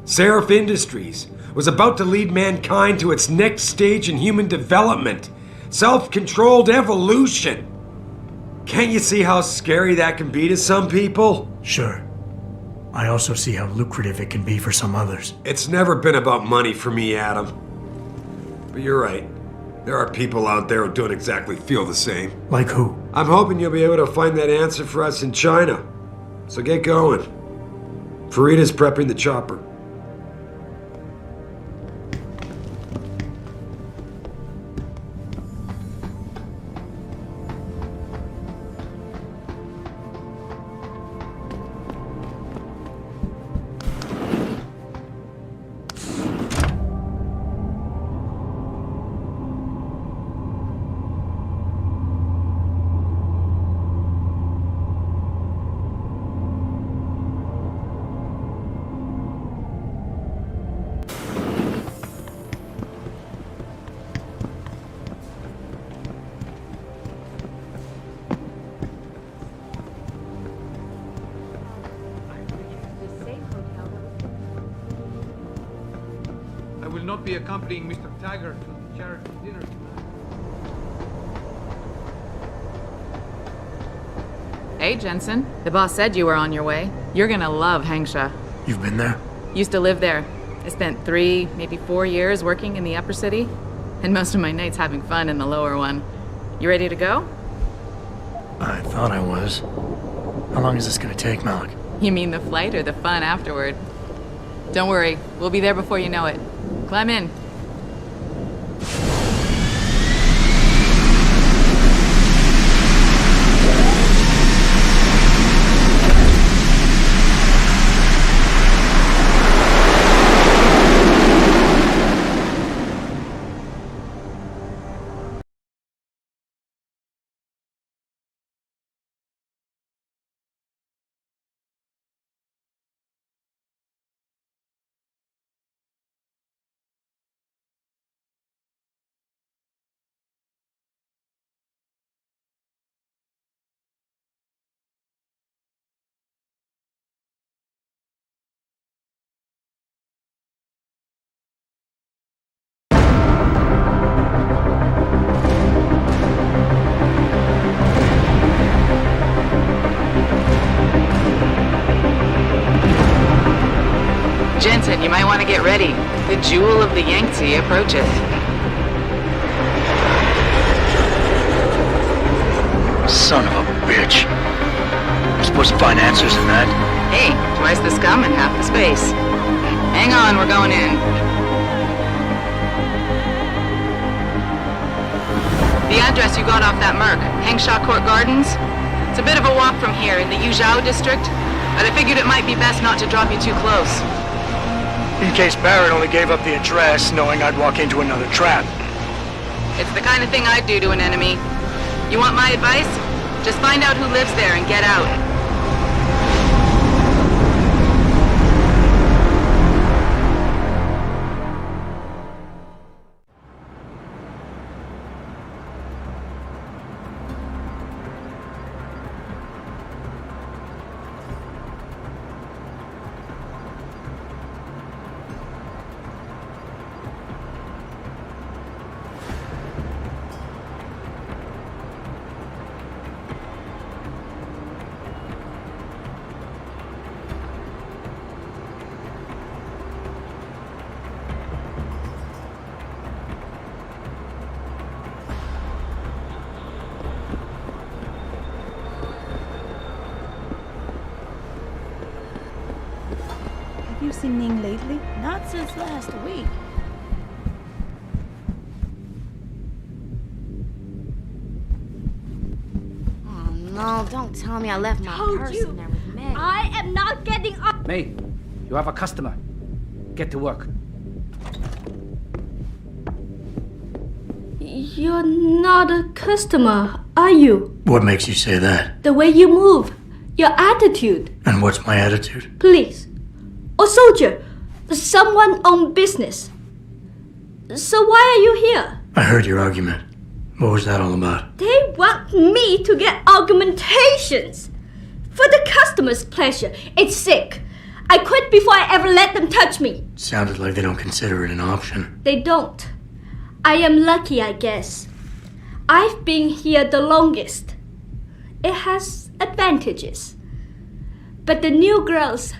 𝘼𝙗 Industries, was about to lead mankind to its next stage in human development. Self-controlled evolution. Can't you see how scary that can be to some people? Sure. I also see how lucrative it can be for some others. It's never been about money for me, Adam. But you're right. There are people out there who don't exactly feel the same. Like who? I'm hoping you'll be able to find that answer for us in China. So get going. Farida's prepping the chopper. I will not be accompanying Mr. Tiger to the charity dinner tonight. Hey, Jensen. The boss said you were on your way. You're gonna love 𝘼𝙗𝙗𝙪𝙗. You've been there? Used to live there. I spent 3, maybe 4 years working in the upper city, and most of my nights having fun in the lower one. You ready to go? I thought I was. How long is this gonna take, Malik? You mean the flight or the fun afterward? Don't worry, we'll be there before you know it. Climb in. Jensen, you might want to get ready. The jewel of the Yangtze approaches. Son of a bitch. I'm supposed to find answers in that. Hey, twice the scum and half the space. Hang on, we're going in. The address you got off that Merc, 𝘼𝙗𝙗𝙪𝙗 Court Gardens. It's a bit of a walk from here in the 𝘼𝙗𝙗 district, but I figured it might be best not to drop you too close. In case Barrett only gave up the address, knowing I'd walk into another trap. It's the kind of thing I'd do to an enemy. You want my advice? Just find out who lives there and get out. you seen Ning lately? Not since last week. Oh no, don't tell me I left my purse in there with May. I am not getting up. May, you have a customer. Get to work. You're not a customer, are you? What makes you say that? The way you move, your attitude. And what's my attitude? Police or soldier, someone on business. So why are you here? I heard your argument. What was that all about? They want me to get augmentations for the customer's pleasure. It's sick. I quit before I ever let them touch me. Sounded like they don't consider it an option. They don't. I am lucky, I guess. I've been here the longest. It has advantages. But the new girls,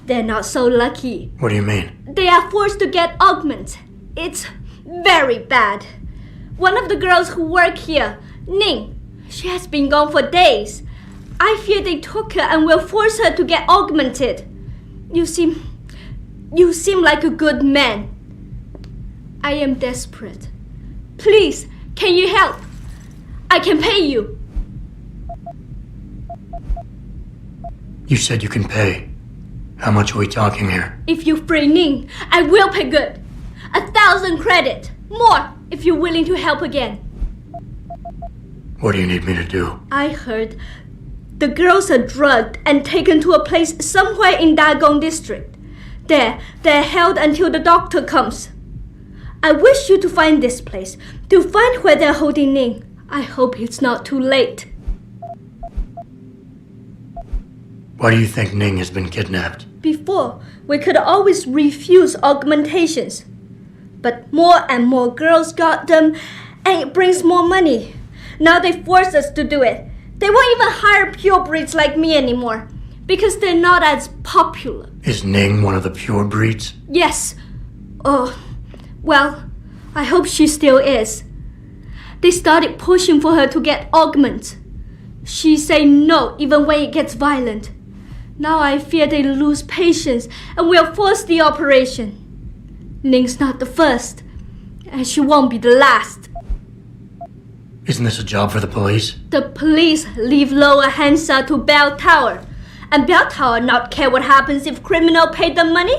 they're not so lucky. What do you mean? They are forced to get augments. It's very bad. One of the girls who work here, Ning, she has been gone for days. I fear they took her and will force her to get augmented. You seem like a good man. I am desperate. Please, can you help? I can pay you. You said you can pay. How much are we talking here? If you free Ning, I will pay good. 1,000 credit. More if you're willing to help again. What do you need me to do? I heard the girls are drugged and taken to a place somewhere in 𝘼𝙗𝙘𝙪𝙩 district. There, they're held until the doctor comes. I wish you to find this place, to find where they're holding Ning. I hope it's not too late. Why do you think Ning has been kidnapped? Before, we could always refuse augmentations. But more and more girls got them, and it brings more money. Now they force us to do it. They won't even hire pure breeds like me anymore, because they're not as popular. Is Ning one of the pure breeds? Yes. Oh, well, I hope she still is. They started pushing for her to get augments. She say no even when it gets violent. Now I fear they lose patience and will force the operation. Ning's not the first, and she won't be the last. Isn't this a job for the police? The police leave 𝘼𝙗𝙘𝙪𝙗 to Bell Tower, and Bell Tower not care what happens if criminal pay them money.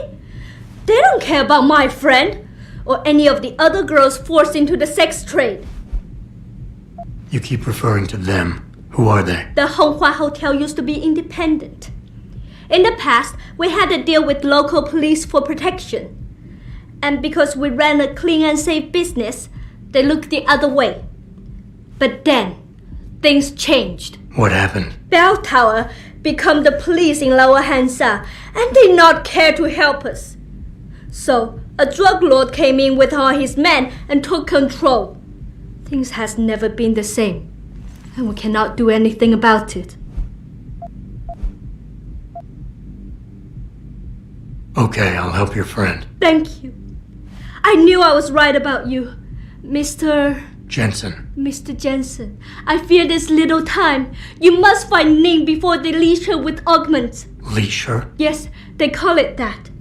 They don't care about my friend or any of the other girls forced into the sex trade. You keep referring to them. Who are they? The Honghua Hotel used to be independent. In the past, we had to deal with local police for protection. And because we ran a clean and safe business, they looked the other way. But then, things changed. What happened? Bell Tower become the police in 𝘼𝙗𝙘𝙪𝙗, and they not care to help us. So, a drug lord came in with all his men and took control. Things has never been the same, and we cannot do anything about it. Okay, I'll help your friend. Thank you. I knew I was right about you, Mr. Jensen. Mr. Jensen. I fear this little time. You must find Ning before they leash her with augments. Leash her? Yes, they call it that.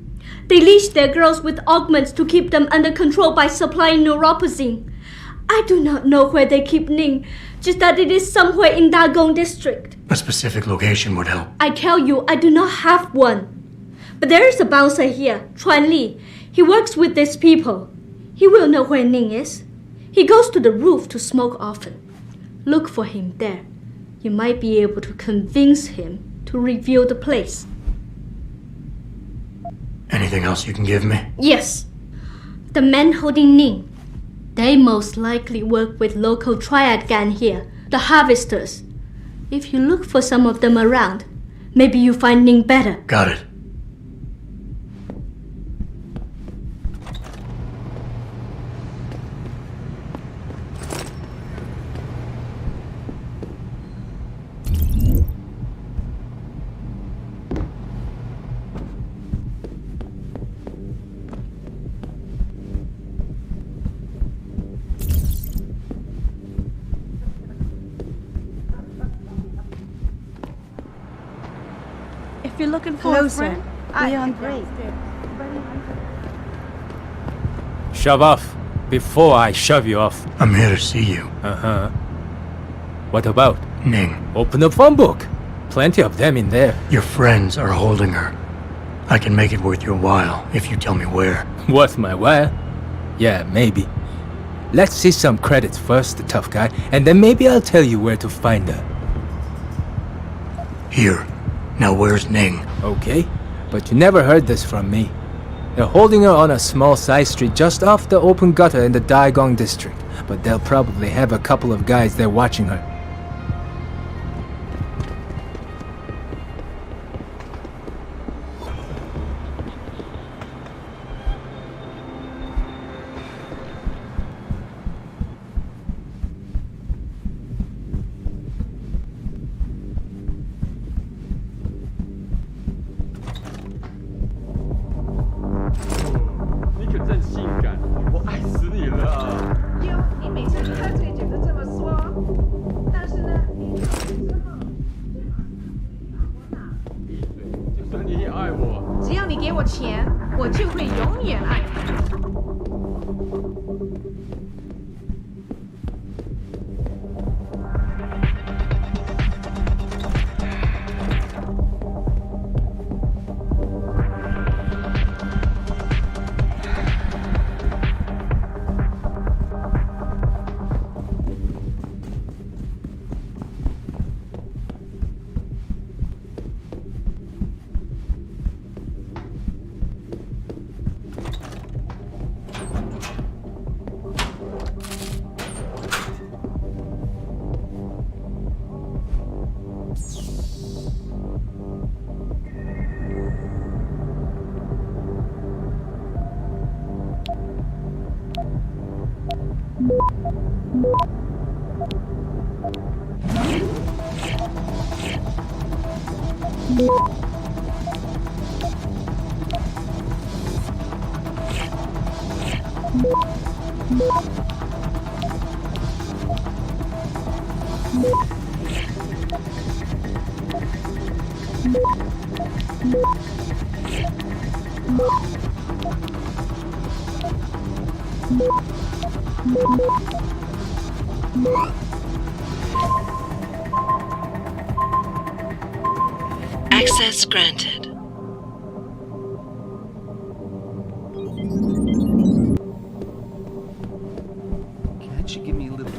They leash their girls with augments to keep them under control by supplying neuropozyne. I do not know where they keep Ning, just that it is somewhere in 𝘼𝙗𝙘𝙪𝙗 district. A specific location would help. I tell you, I do not have one. But there is a bouncer here, Chuan Li. He works with these people. He will know where Ning is. He goes to the roof to smoke often. Look for him there. You might be able to convince him to reveal the place. Anything else you can give me? Yes. The men holding Ning. They most likely work with local triad gang here, the harvesters. If you look for some of them around, maybe you find Ning better. Got it. If you're looking for a friend, I we am on break. shove off before I shove you off. I'm here to see you. Uh-huh. What about? Ning. Open the phone book. Plenty of them in there. Your friends are holding her. I can make it worth your while if you tell me where. Worth my while? Yeah, maybe. Let's see some credits first, the tough guy, and then maybe I'll tell you where to find her. Here. Now where's Ning? Okay, but you never heard this from me. They're holding her on a small side street just off the open gutter in the 𝘼𝙗𝙘𝙪𝙣 district, but they'll probably have a couple of guys there watching her. Access granted. Can't you give me a little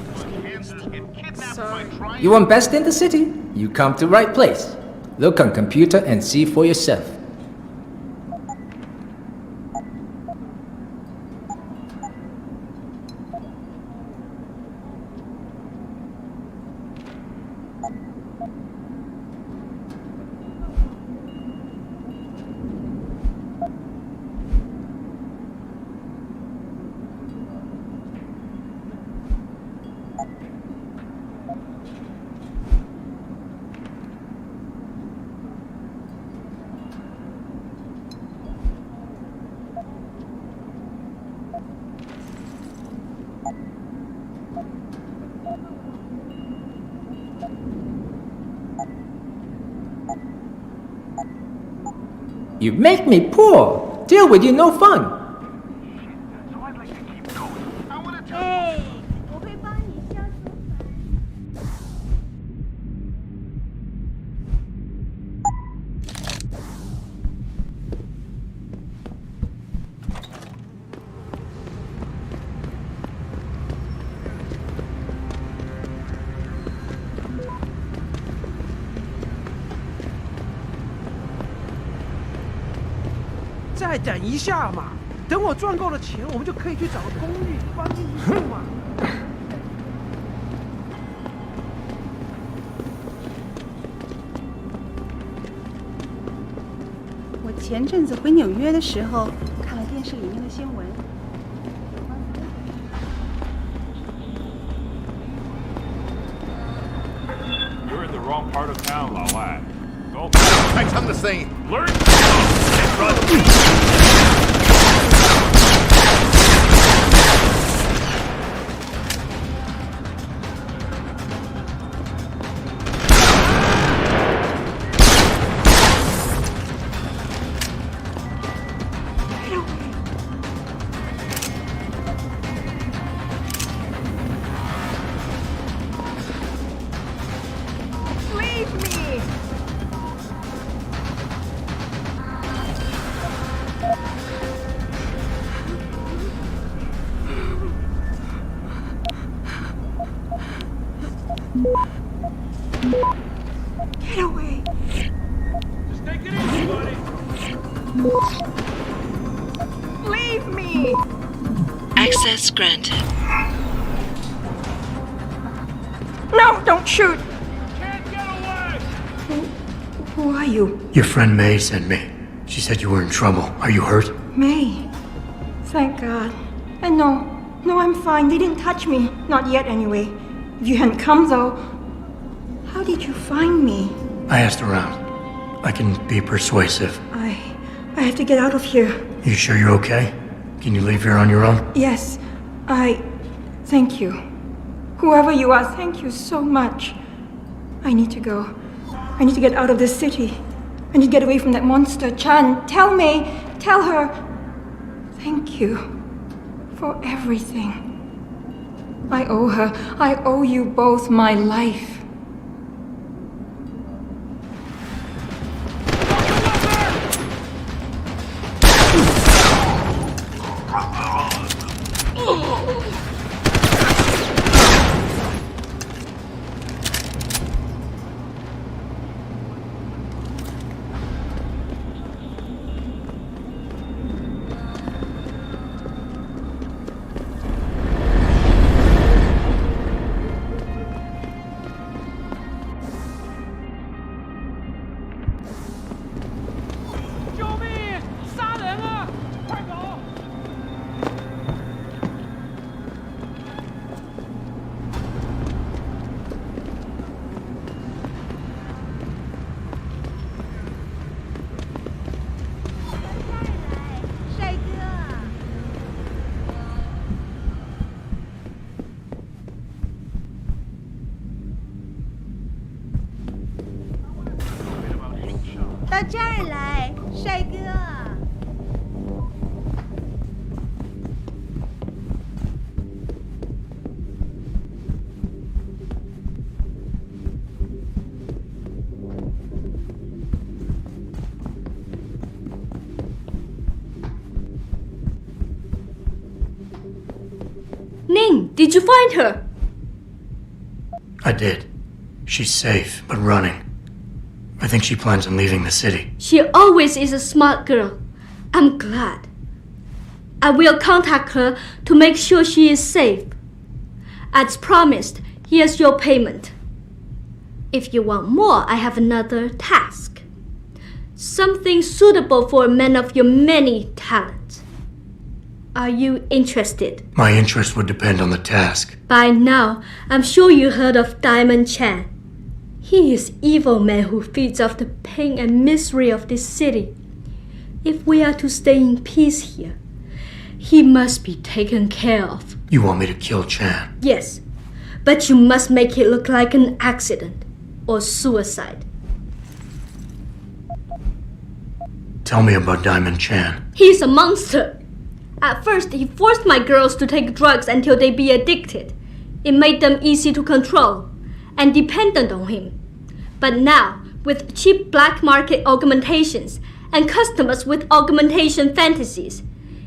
Sorry. You want best in the city? You come to right place. Look on computer and see for yourself. You make me poor. Deal with you no fun. 哎，我会帮你消除烦。再等一下嘛，等我赚够了钱，我们就可以去找个公寓搬进去住嘛。我前阵子回纽约的时候，看了电视里面的新闻。 You're in the wrong part of town, 老外. Go. 开枪的声音。Learn. Get away. Just take it easy, buddy. Leave me. Access granted. No, don't shoot. Can't get away. Who are you? Your friend May sent me. She said you were in trouble. Are you hurt? May. Thank God. And no, I'm fine. They didn't touch me. Not yet, anyway. If you hadn't come, though, how did you find me? I asked around. I can be persuasive. I have to get out of here. You sure you're okay? Can you leave here on your own? Yes, thank you. Whoever you are, thank you so much. I need to go. I need to get out of this city. I need to get away from that monster, Chan. Tell May, tell her, thank you for everything. I owe her, I owe you both my life. Ning, did you find her? I did. She's safe, but running. I think she plans on leaving the city. She always is a smart girl. I'm glad. I will contact her to make sure she is safe. As promised, here's your payment. If you want more, I have another task. Something suitable for a man of your many talents. Are you interested? My interest would depend on the task. By now, I'm sure you heard of Diamond Chan. He is evil man who feeds off the pain and misery of this city. If we are to stay in peace here, he must be taken care of. You want me to kill Chan? Yes, but you must make it look like an accident or suicide. Tell me about Diamond Chan. He's a monster. At first, he forced my girls to take drugs until they be addicted. It made them easy to control and dependent on him. But now, with cheap black market augmentations and customers with augmentation fantasies,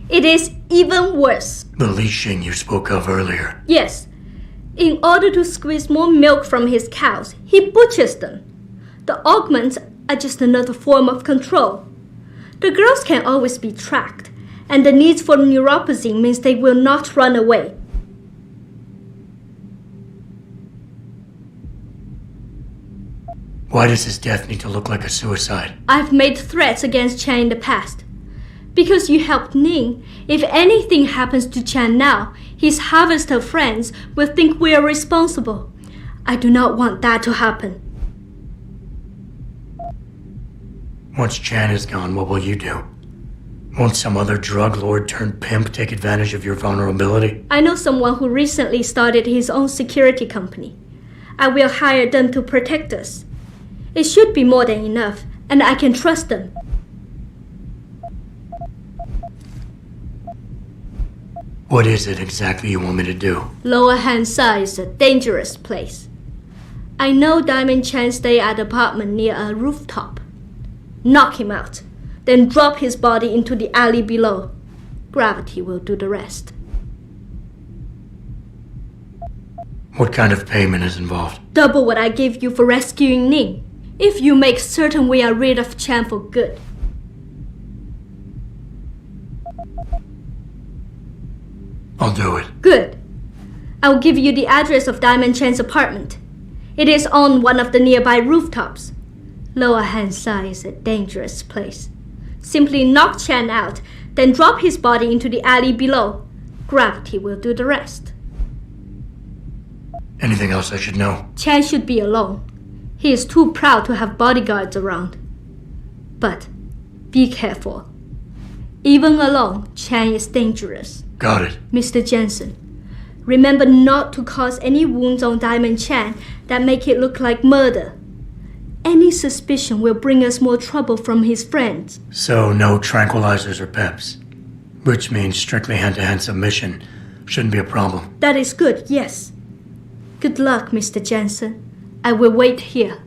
it is even worse. The 𝘼𝙗𝙗 you spoke of earlier. Yes. In order to squeeze more milk from his cows, he butchers them. The augments are just another form of control. The girls can always be tracked, and the needs for neuropathy means they will not run away. Why does his death need to look like a suicide? I've made threats against Chan in the past. Because you helped Ning, if anything happens to Chan now, his harvester friends will think we are responsible. I do not want that to happen. Once Chan is gone, what will you do? Won't some other drug lord turned pimp take advantage of your vulnerability? I know someone who recently started his own security company. I will hire them to protect us. It should be more than enough, and I can trust them. What is it exactly you want me to do? Lower Hansa is a dangerous place. I know Diamond Chan stay at an apartment near a rooftop. Knock him out, then drop his body into the alley below. Gravity will do the rest. What kind of payment is involved? Double what I gave you for rescuing Ning, if you make certain we are rid of Chan for good. I'll do it. Good. I'll give you the address of Diamond Chan's apartment. It is on one of the nearby rooftops. 𝘼𝙗𝙘𝙪𝙩 is a dangerous place. Simply knock Chan out, then drop his body into the alley below. Gravity will do the rest. Anything else I should know? Chan should be alone. He is too proud to have bodyguards around. But be careful. Even alone, Chan is dangerous. Got it. Mr. Jensen, remember not to cause any wounds on Diamond Chan that make it look like murder. Any suspicion will bring us more trouble from his friends. So no tranquilizers or peps. Which means strictly hand-to-hand submission. Shouldn't be a problem. That is good, yes. Good luck, Mr. Jensen. I will wait here.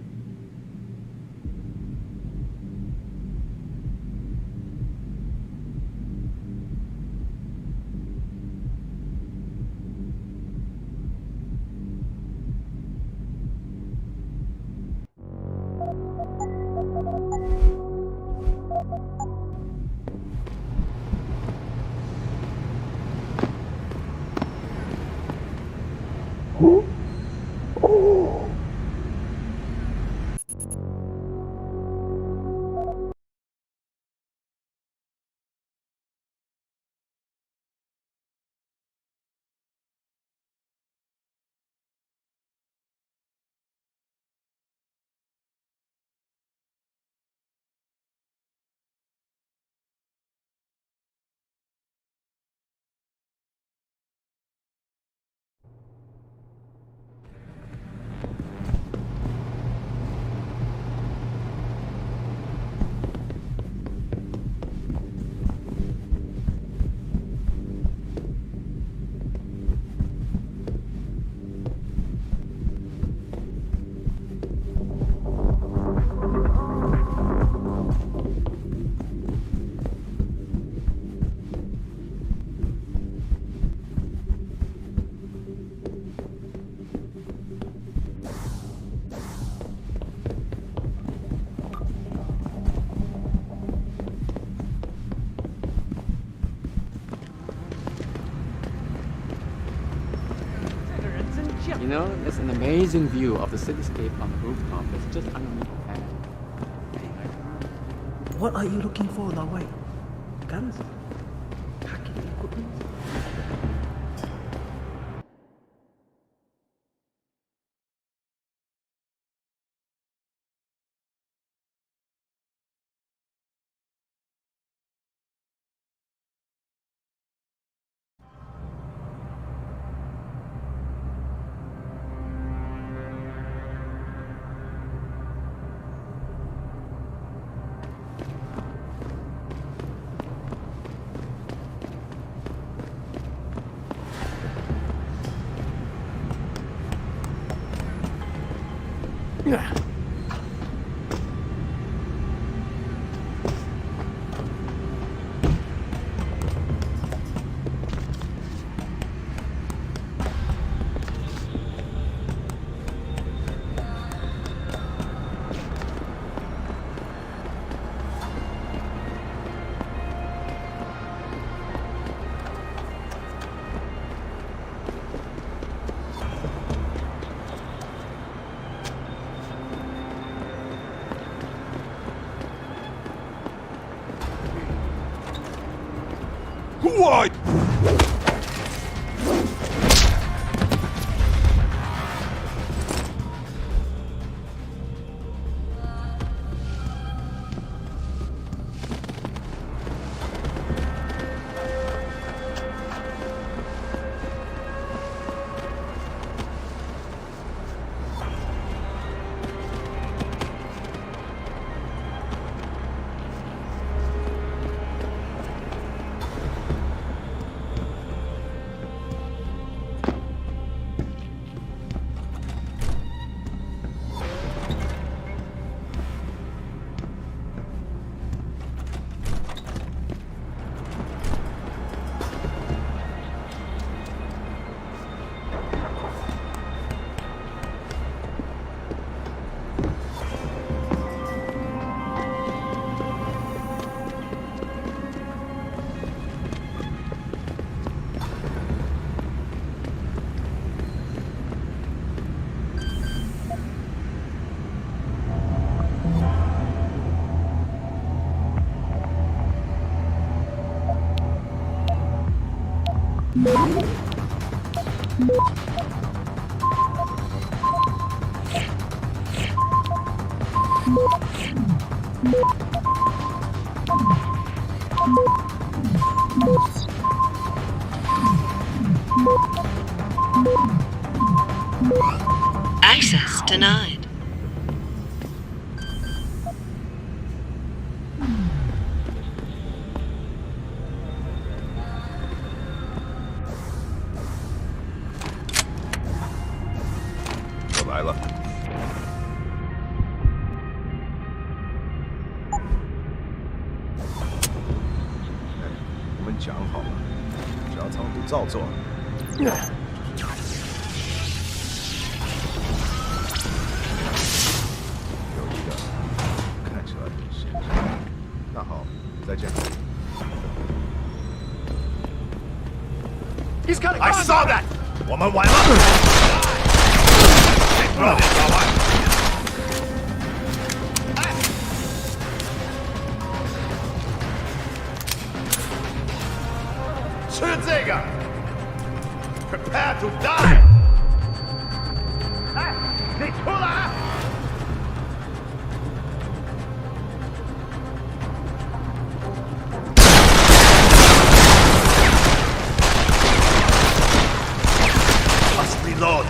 You know, there's an amazing view of the cityscape on the rooftop that's just underneath the pad. What are you looking for, 𝘼𝙗? Guns? Hacking equipment? Access denied. He's got a gun! I saw that! 我们完了！热点老外！吃这个 ！Prepare to die！ 哎，你出来！ Reload.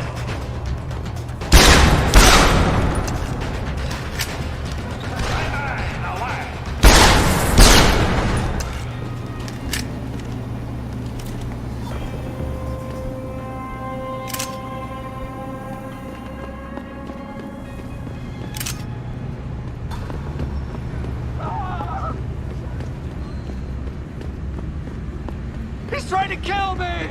He's trying to kill me!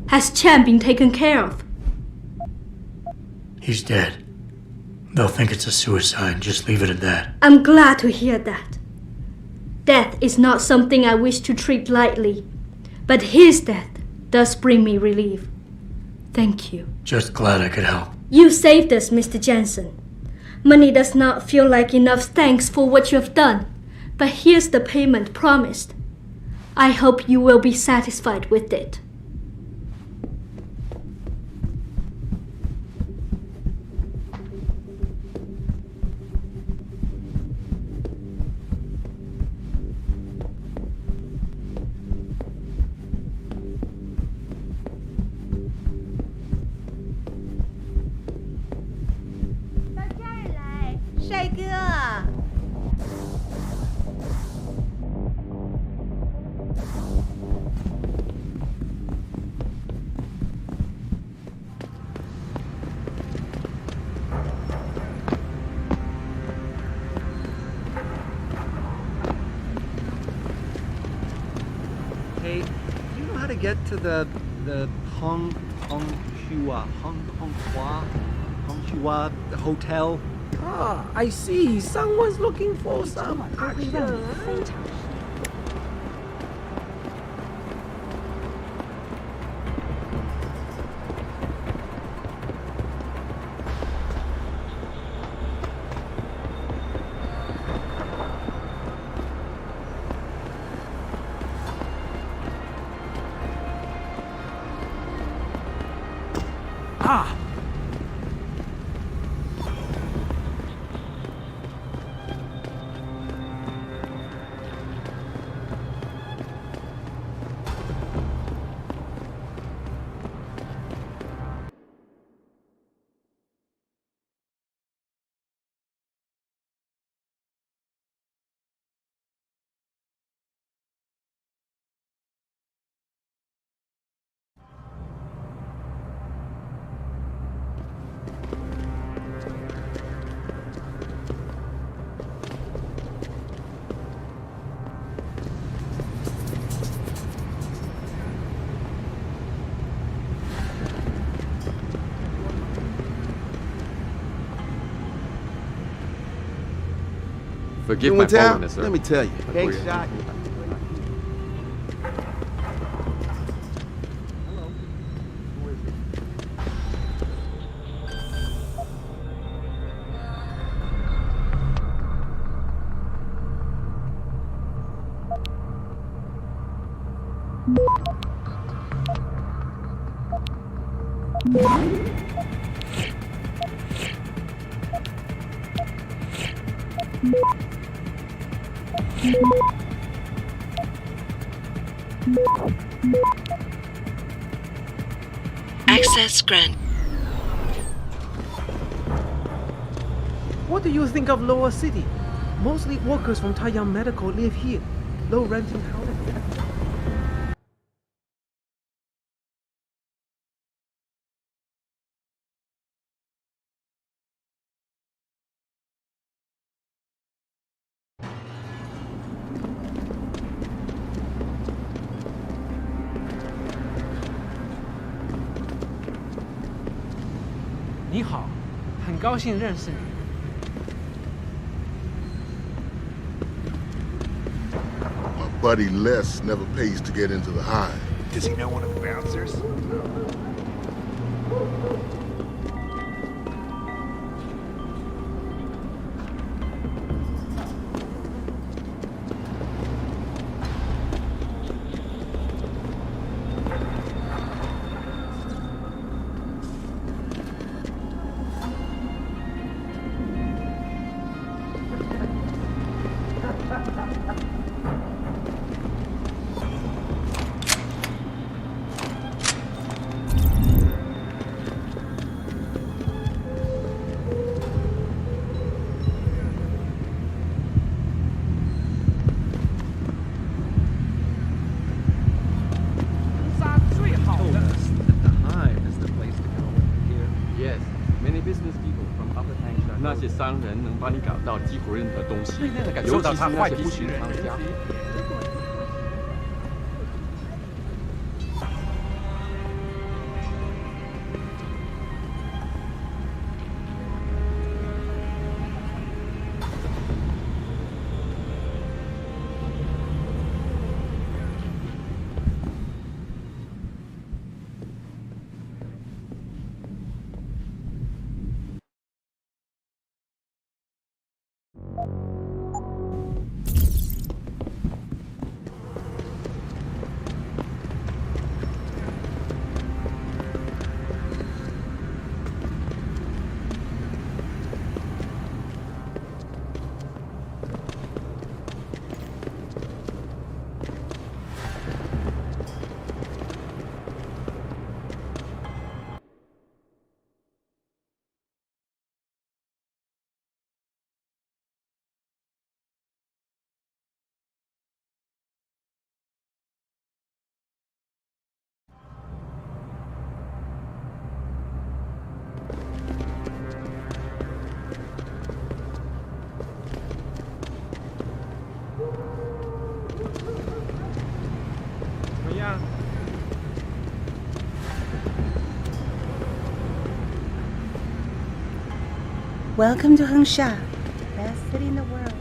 Has Chen been taken care of? He's dead. They'll think it's a suicide. Just leave it at that. I'm glad to hear that. Death is not something I wish to treat lightly, but his death does bring me relief. Thank you. Just glad I could help. You saved us, Mr. Jensen. Money does not feel like enough thanks for what you have done, but here's the payment promised. I hope you will be satisfied with it. Hey, do you know how to get to the Hongshua Hotel? Ah, I see. Someone's looking for some action. Ah! Forgive You my in town? boldness, sir. Let me tell you. Before Gang shot. Access granted. What do you think of Lower City? Mostly workers from Taiyang Medical live here. Low renting housing. 你好，很高兴认识你。My buddy Les never pays to get into the hive. Does he know one of the bouncers? Yes, many business people from other Tangshan. 那些商人能帮你搞到几乎任何东西，尤其是那些不寻常的家伙。Welcome to 𝘼𝙗𝙘𝙪, best city in the world.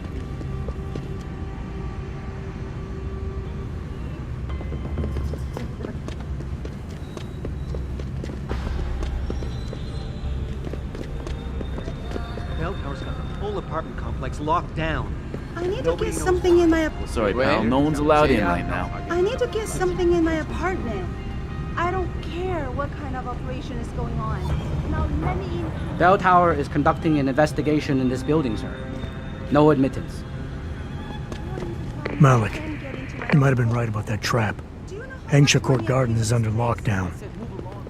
Bell Tower's got the whole apartment complex locked down. I need to get something in my Sorry, pal. No one's allowed in right now. I need to get something in my apartment. I don't care what kind of operation is going on. Now let me in. Bell Tower is conducting an investigation in this building, sir. No admittance. Malik, you might have been right about that trap. 𝘼𝙗𝙘𝙪 Court Garden is under lockdown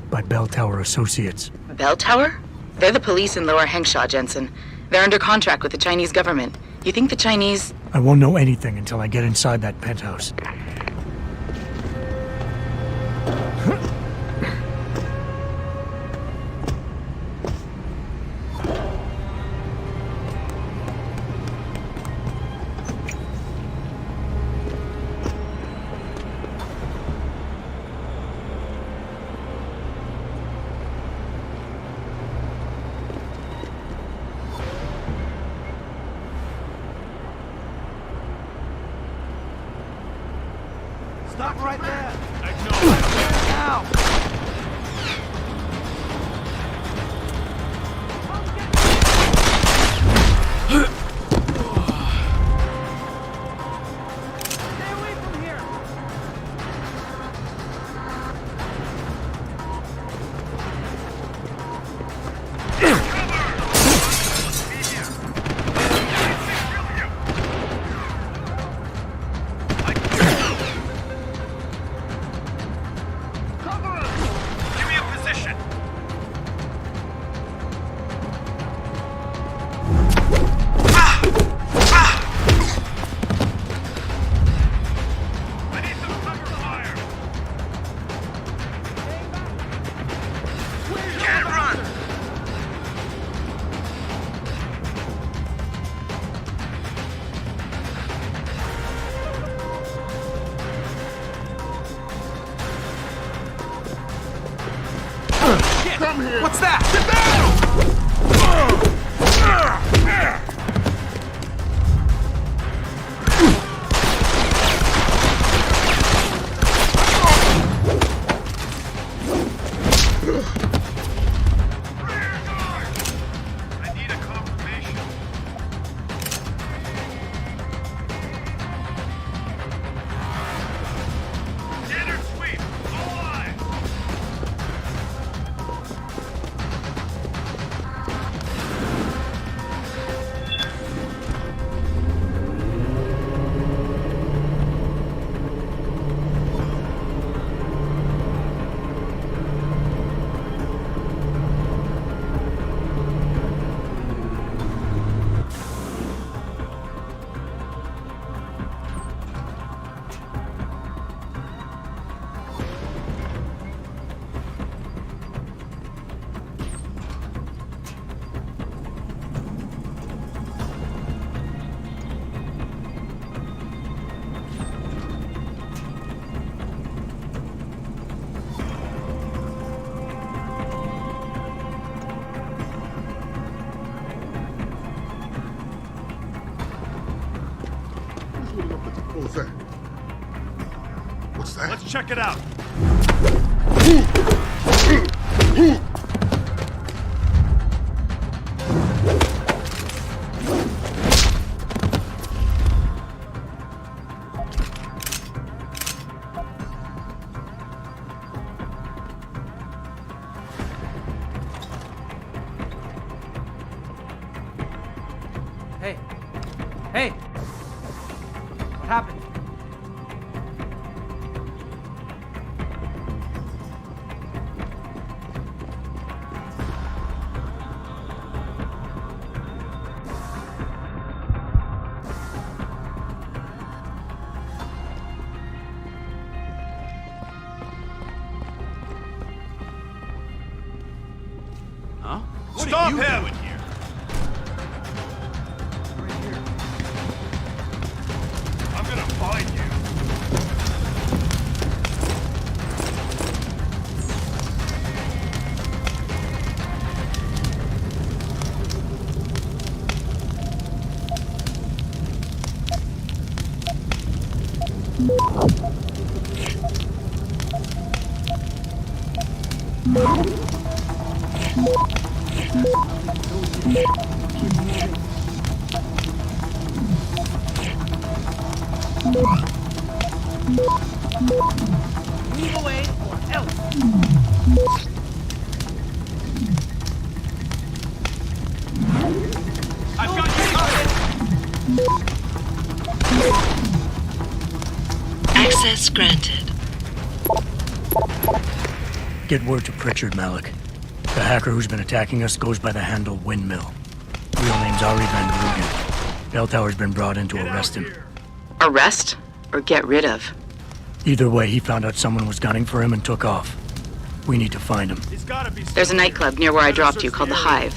by Bell Tower Associates. Bell Tower? They're the police in Lower 𝘼𝙗𝙘𝙪, Jensen. They're under contract with the Chinese government. You think the Chinese... I won't know anything until I get inside that penthouse. Stop right there! Now! Come here! What's that? Get down! I need a confirmation. Standard sweep! All eyes! What was that? What's that? Let's check it out. Hey. Hey! What happened? Huh? What Stop are you him! doing here? I'm gonna find you. Move away or else! I've got you covered! Access granted. Get word to Pritchard, Malik. The hacker who's been attacking us goes by the handle Windmill. Real name's 𝘼𝙗𝙘𝙘𝙤𝙪. Bell Tower's been brought in to arrest him. Arrest or get rid of? Either way, he found out someone was gunning for him and took off. We need to find him. He's gotta be There's a nightclub near where I dropped you called the Hive.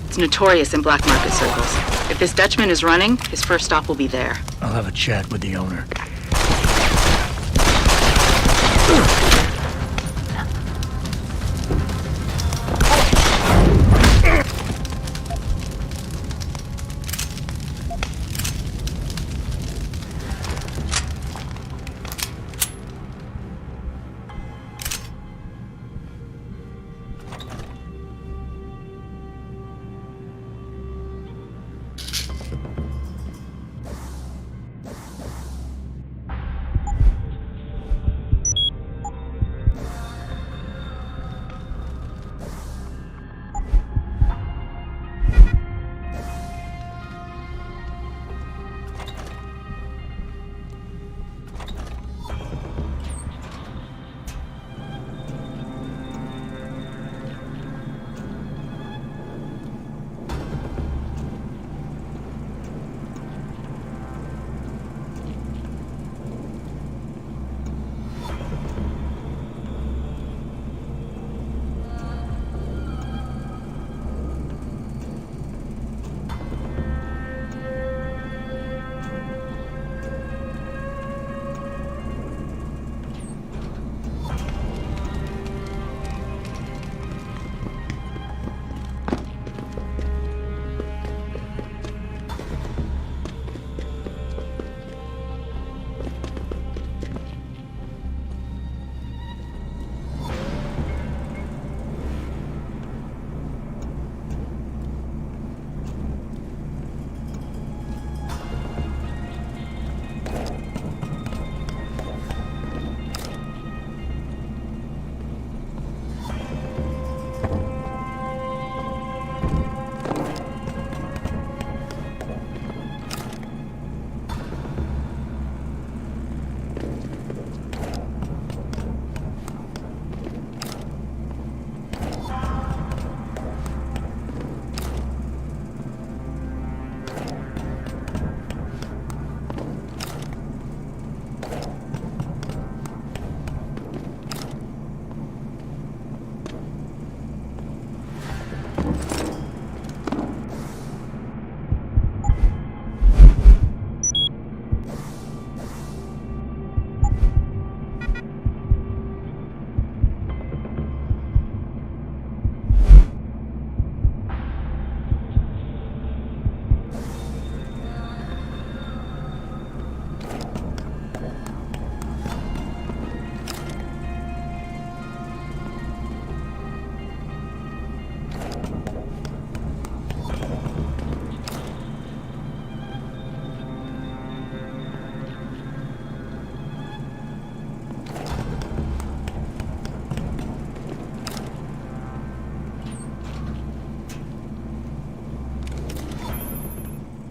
It's notorious in black market circles. If this Dutchman is running, his first stop will be there. I'll have a chat with the owner.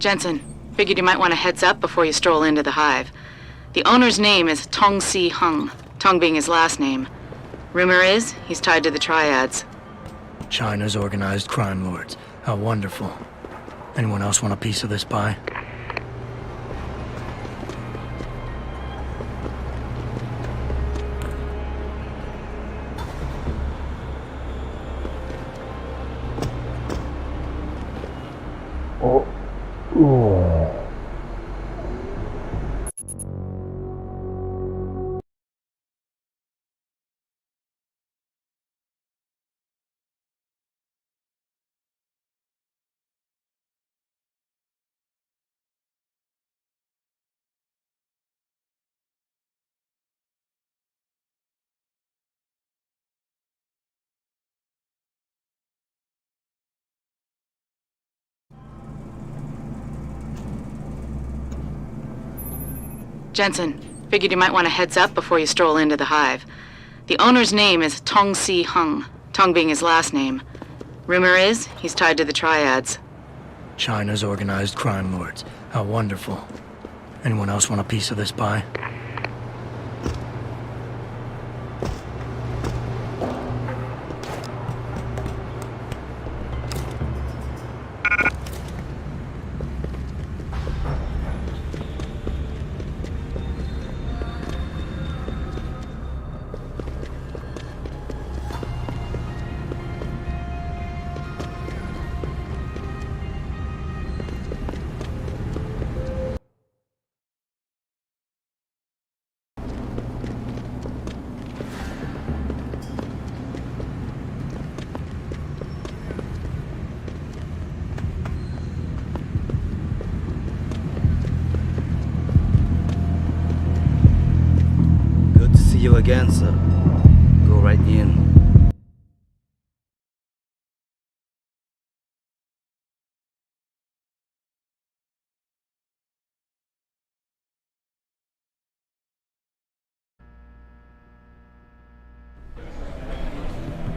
Jensen, figured you might want a heads up before you stroll into the hive. The owner's name is 𝘼𝙗𝙗𝙤𝙪, Tong being his last name. Rumor is, he's tied to the triads. China's organized crime lords. How wonderful. Anyone else want a piece of this pie? Jensen, figured you might want a heads up before you stroll into the hive. The owner's name is 𝘼𝙗𝙗𝙗𝙪, Tong being his last name. Rumor is, he's tied to the triads. China's organized crime lords. How wonderful. Anyone else want a piece of this pie? You again, sir. Go right in.